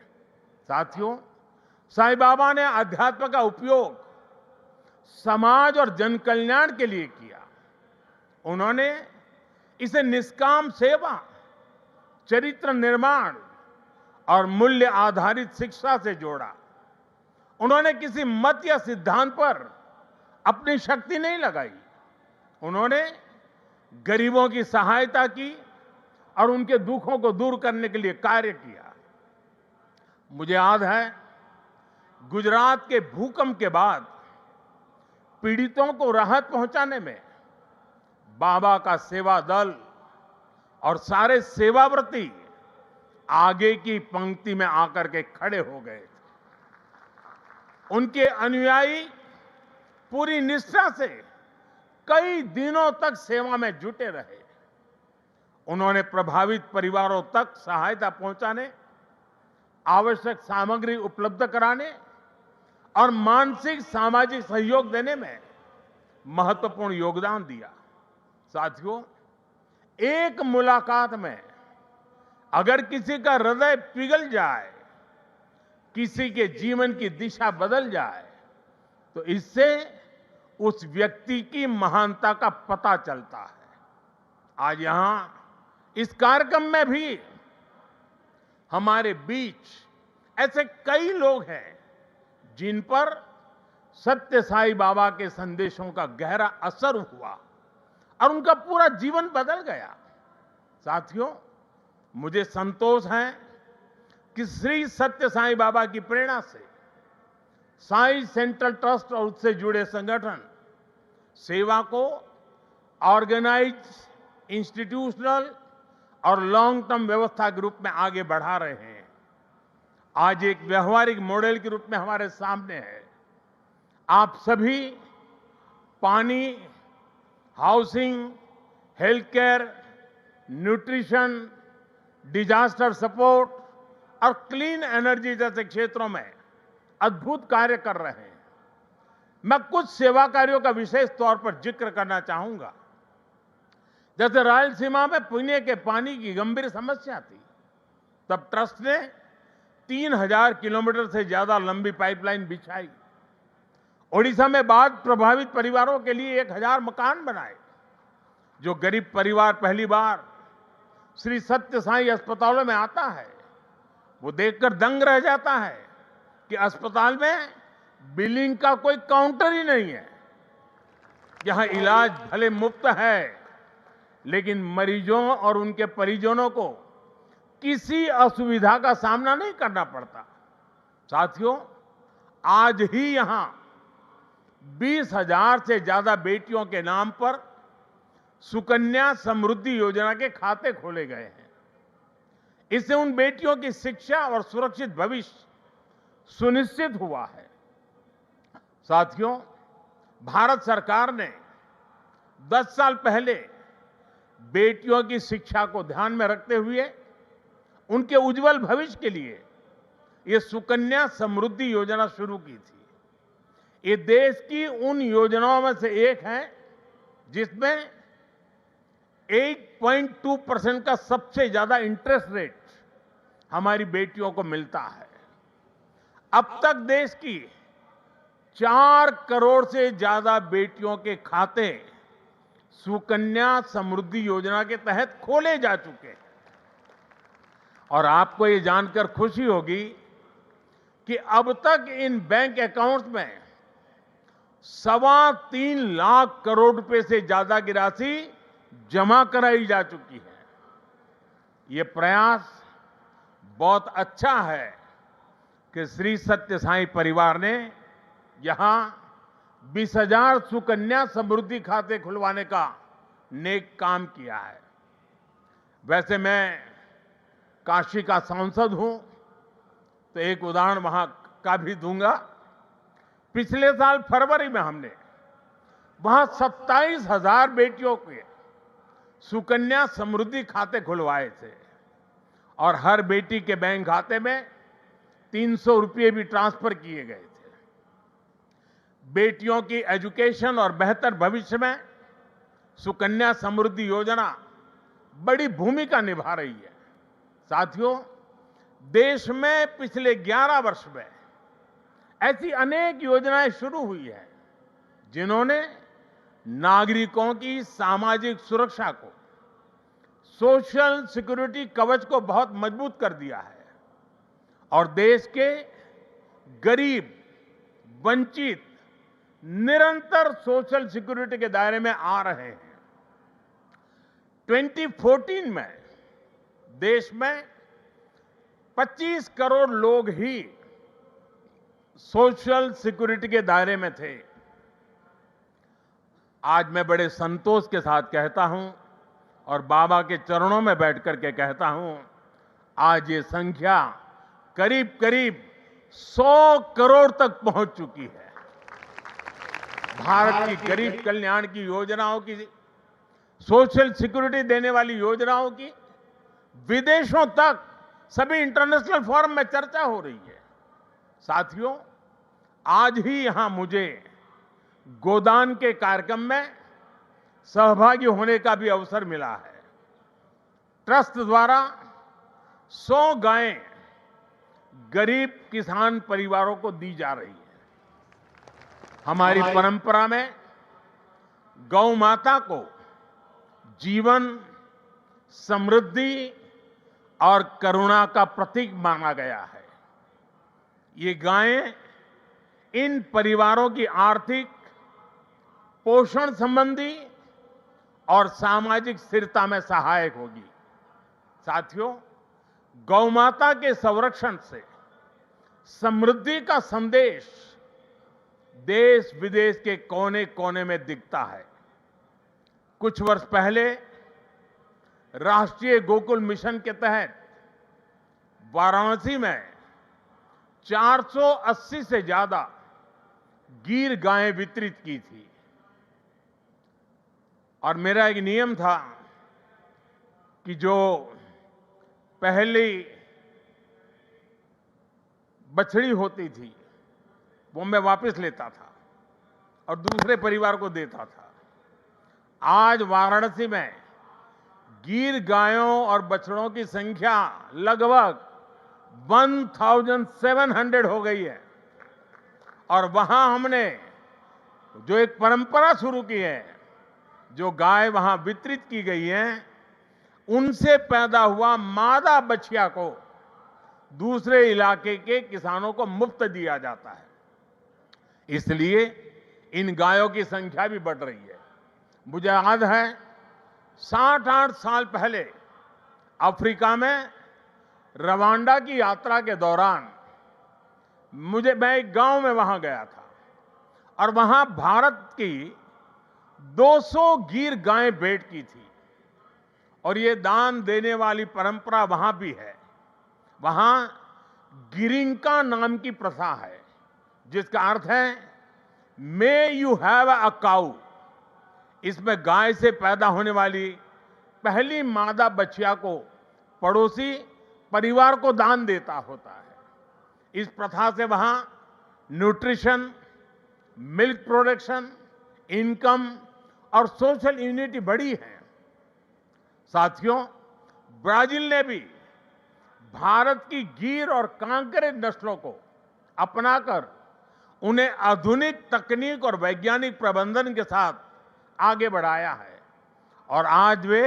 साथियों, साई बाबा ने अध्यात्म का उपयोग समाज और जन कल्याण के लिए किया। उन्होंने इसे निष्काम सेवा, चरित्र निर्माण और मूल्य आधारित शिक्षा से जोड़ा। उन्होंने किसी मत या सिद्धांत पर अपनी शक्ति नहीं लगाई। उन्होंने गरीबों की सहायता की और उनके दुखों को दूर करने के लिए कार्य किया। मुझे याद है, गुजरात के भूकंप के बाद पीड़ितों को राहत पहुंचाने में बाबा का सेवा दल और सारे सेवाव्रती आगे की पंक्ति में आकर के खड़े हो गए थे। उनके अनुयायी पूरी निष्ठा से कई दिनों तक सेवा में जुटे रहे। उन्होंने प्रभावित परिवारों तक सहायता पहुंचाने, आवश्यक सामग्री उपलब्ध कराने और मानसिक सामाजिक सहयोग देने में महत्वपूर्ण योगदान दिया। साथियों, एक मुलाकात में अगर किसी का हृदय पिघल जाए, किसी के जीवन की दिशा बदल जाए, तो इससे उस व्यक्ति की महानता का पता चलता है। आज यहां इस कार्यक्रम में भी हमारे बीच ऐसे कई लोग हैं जिन पर सत्य साई बाबा के संदेशों का गहरा असर हुआ और उनका पूरा जीवन बदल गया। साथियों, मुझे संतोष है कि श्री सत्य साई बाबा की प्रेरणा से साई सेंट्रल ट्रस्ट और उससे जुड़े संगठन सेवा को ऑर्गेनाइज, इंस्टीट्यूशनल और लॉन्ग टर्म व्यवस्था के रूप में आगे बढ़ा रहे हैं। आज एक व्यवहारिक मॉडल के रूप में हमारे सामने है। आप सभी पानी, housing, health care, nutrition, disaster support और क्लीन एनर्जी जैसे क्षेत्रों में अद्भुत कार्य कर रहे हैं। मैं कुछ सेवा कार्यों का विशेष तौर पर जिक्र करना चाहूंगा। जैसे रायलसीमा में पीने के पानी की गंभीर समस्या थी, तब ट्रस्ट ने 3000 किलोमीटर से ज्यादा लंबी पाइपलाइन बिछाई। ओडिशा में बाढ़ प्रभावित परिवारों के लिए 1000 मकान बनाए। जो गरीब परिवार पहली बार श्री सत्य साई अस्पतालों में आता है, वो देखकर दंग रह जाता है कि अस्पताल में बिलिंग का कोई काउंटर ही नहीं है। यहां इलाज भले मुफ्त है, लेकिन मरीजों और उनके परिजनों को किसी असुविधा का सामना नहीं करना पड़ता। साथियों, आज ही यहां 20,000 से ज्यादा बेटियों के नाम पर सुकन्या समृद्धि योजना के खाते खोले गए हैं। इससे उन बेटियों की शिक्षा और सुरक्षित भविष्य सुनिश्चित हुआ है। साथियों, भारत सरकार ने 10 साल पहले बेटियों की शिक्षा को ध्यान में रखते हुए उनके उज्जवल भविष्य के लिए ये सुकन्या समृद्धि योजना शुरू की थी। ये देश की उन योजनाओं में से एक है जिसमें 8.2% का सबसे ज्यादा इंटरेस्ट रेट हमारी बेटियों को मिलता है। अब तक देश की 4 करोड़ से ज्यादा बेटियों के खाते सुकन्या समृद्धि योजना के तहत खोले जा चुके हैं। और आपको ये जानकर खुशी होगी कि अब तक इन बैंक अकाउंट्स में 3.25 लाख करोड़ रुपए से ज्यादा की राशि जमा कराई जा चुकी है। ये प्रयास बहुत अच्छा है कि श्री सत्य साई परिवार ने यहां 20,000 सुकन्या समृद्धि खाते खुलवाने का नेक काम किया है। वैसे मैं काशी का सांसद हूं, तो एक उदाहरण वहां का भी दूंगा। पिछले साल फरवरी में हमने वहां 27,000 बेटियों के सुकन्या समृद्धि खाते खुलवाए थे और हर बेटी के बैंक खाते में 300 रुपये भी ट्रांसफर किए गए थे। बेटियों की एजुकेशन और बेहतर भविष्य में सुकन्या समृद्धि योजना बड़ी भूमिका निभा रही है। साथियों, देश में पिछले 11 वर्ष में ऐसी अनेक योजनाएं शुरू हुई है जिन्होंने नागरिकों की सामाजिक सुरक्षा को, सोशल सिक्योरिटी कवच को बहुत मजबूत कर दिया है और देश के गरीब, वंचित निरंतर सोशल सिक्योरिटी के दायरे में आ रहे हैं। 2014 में देश में 25 करोड़ लोग ही सोशल सिक्योरिटी के दायरे में थे। आज मैं बड़े संतोष के साथ कहता हूं और बाबा के चरणों में बैठकर के कहता हूं, आज ये संख्या करीब करीब 100 करोड़ तक पहुंच चुकी है। भारत की गरीब कल्याण की योजनाओं की, सोशल सिक्योरिटी देने वाली योजनाओं की विदेशों तक सभी इंटरनेशनल फोरम में चर्चा हो रही है। साथियों, आज ही यहां मुझे गोदान के कार्यक्रम में सहभागी होने का भी अवसर मिला है। ट्रस्ट द्वारा 100 गायें गरीब किसान परिवारों को दी जा रही है। हमारी परंपरा में गौ माता को जीवन, समृद्धि और करुणा का प्रतीक माना गया है। ये गायें इन परिवारों की आर्थिक, पोषण संबंधी और सामाजिक स्थिरता में सहायक होगी। साथियों, गौ माता के संरक्षण से समृद्धि का संदेश देश विदेश के कोने कोने में दिखता है। कुछ वर्ष पहले राष्ट्रीय गोकुल मिशन के तहत वाराणसी में 480 से ज्यादा गीर गायें वितरित की थी और मेरा एक नियम था कि जो पहली बछड़ी होती थी वो मैं वापस लेता था और दूसरे परिवार को देता था। आज वाराणसी में गीर गायों और बछड़ों की संख्या लगभग 1700 हो गई है और वहां हमने जो एक परंपरा शुरू की है, जो गाय वहां वितरित की गई है, उनसे पैदा हुआ मादा बछिया को दूसरे इलाके के किसानों को मुफ्त दिया जाता है। इसलिए इन गायों की संख्या भी बढ़ रही है। मुझे याद है 60-8 साल पहले अफ्रीका में रवांडा की यात्रा के दौरान मैं एक गांव में वहां गया था और वहां भारत की 200 गीर गायें भेंट की थी और ये दान देने वाली परंपरा वहां भी है। वहां गिरिंका नाम की प्रथा है, जिसका अर्थ है मे यू हैव अ काऊ। इसमें गाय से पैदा होने वाली पहली मादा बछिया को पड़ोसी परिवार को दान देता होता है। इस प्रथा से वहां न्यूट्रिशन, मिल्क प्रोडक्शन, इनकम और सोशल यूनिटी बढ़ी है। साथियों, ब्राजील ने भी भारत की गीर और कांकरे नस्लों को अपनाकर उन्हें आधुनिक तकनीक और वैज्ञानिक प्रबंधन के साथ आगे बढ़ाया है और आज वे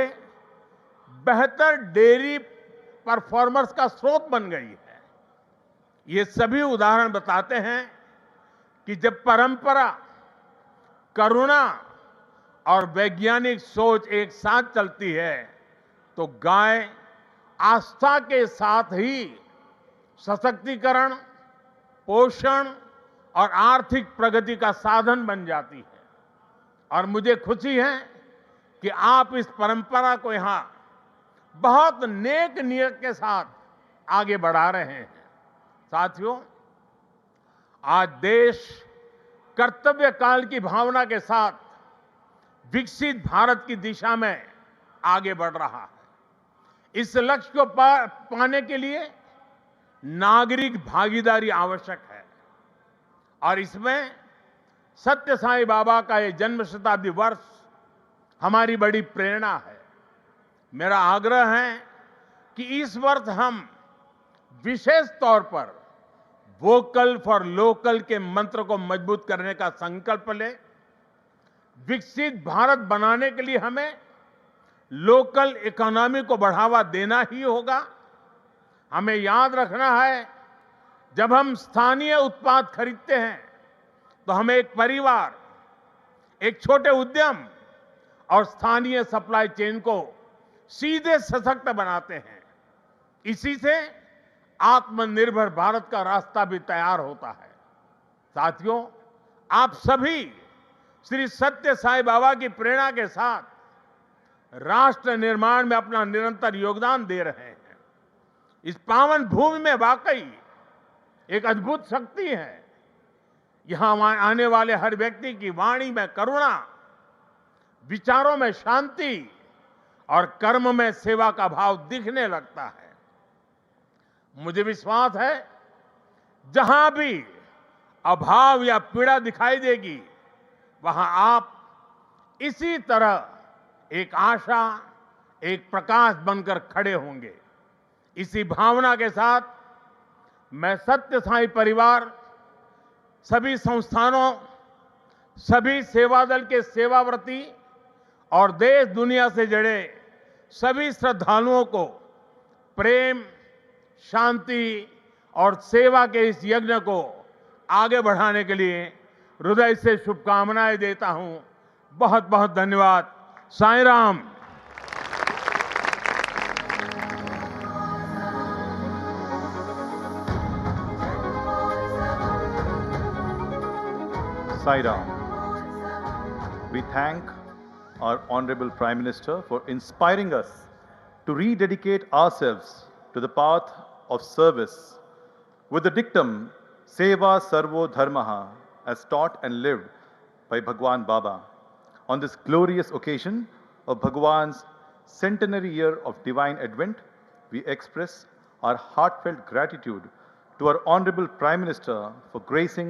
बेहतर डेयरी परफॉर्मर्स का स्रोत बन गई है। ये सभी उदाहरण बताते हैं कि जब परंपरा, करुणा और वैज्ञानिक सोच एक साथ चलती है तो गाय आस्था के साथ ही सशक्तिकरण, पोषण और आर्थिक प्रगति का साधन बन जाती है। और मुझे खुशी है कि आप इस परंपरा को यहां बहुत नेक नियत के साथ आगे बढ़ा रहे हैं। साथियों, आज देश कर्तव्य काल की भावना के साथ विकसित भारत की दिशा में आगे बढ़ रहा है। इस लक्ष्य को पाने के लिए नागरिक भागीदारी आवश्यक है और इसमें सत्य साई बाबा का ये जन्म शताब्दी वर्ष हमारी बड़ी प्रेरणा है। मेरा आग्रह है कि इस वर्ष हम विशेष तौर पर वोकल फॉर लोकल के मंत्र को मजबूत करने का संकल्प लें। विकसित भारत बनाने के लिए हमें लोकल इकोनॉमी को बढ़ावा देना ही होगा। हमें याद रखना है, जब हम स्थानीय उत्पाद खरीदते हैं तो हम एक परिवार, एक छोटे उद्यम और स्थानीय सप्लाई चेन को सीधे सशक्त बनाते हैं। इसी से आत्मनिर्भर भारत का रास्ता भी तैयार होता है। साथियों, आप सभी श्री सत्य साई बाबा की प्रेरणा के साथ राष्ट्र निर्माण में अपना निरंतर योगदान दे रहे हैं। इस पावन भूमि में वाकई एक अद्भुत शक्ति है। यहां आने वाले हर व्यक्ति की वाणी में करुणा, विचारों में शांति और कर्म में सेवा का भाव दिखने लगता है। मुझे विश्वास है, जहां भी अभाव या पीड़ा दिखाई देगी, वहां आप इसी तरह एक आशा, एक प्रकाश बनकर खड़े होंगे। इसी भावना के साथ मैं सत्य साई परिवार, सभी संस्थानों, सभी सेवा दल के सेवाव्रती और देश दुनिया से जुड़े सभी श्रद्धालुओं को प्रेम, शांति और सेवा के इस यज्ञ को आगे बढ़ाने के लिए हृदय से शुभकामनाएं देता हूं। बहुत बहुत धन्यवाद। Sai Ram. Sai Ram. We thank our Honorable Prime Minister for inspiring us to rededicate ourselves to the path of service with the dictum Seva Sarvo Dharmaha as taught and lived by Bhagwan Baba. On this glorious occasion of Bhagwan's centenary year of divine advent, we express our heartfelt gratitude to our Honorable Prime Minister for gracing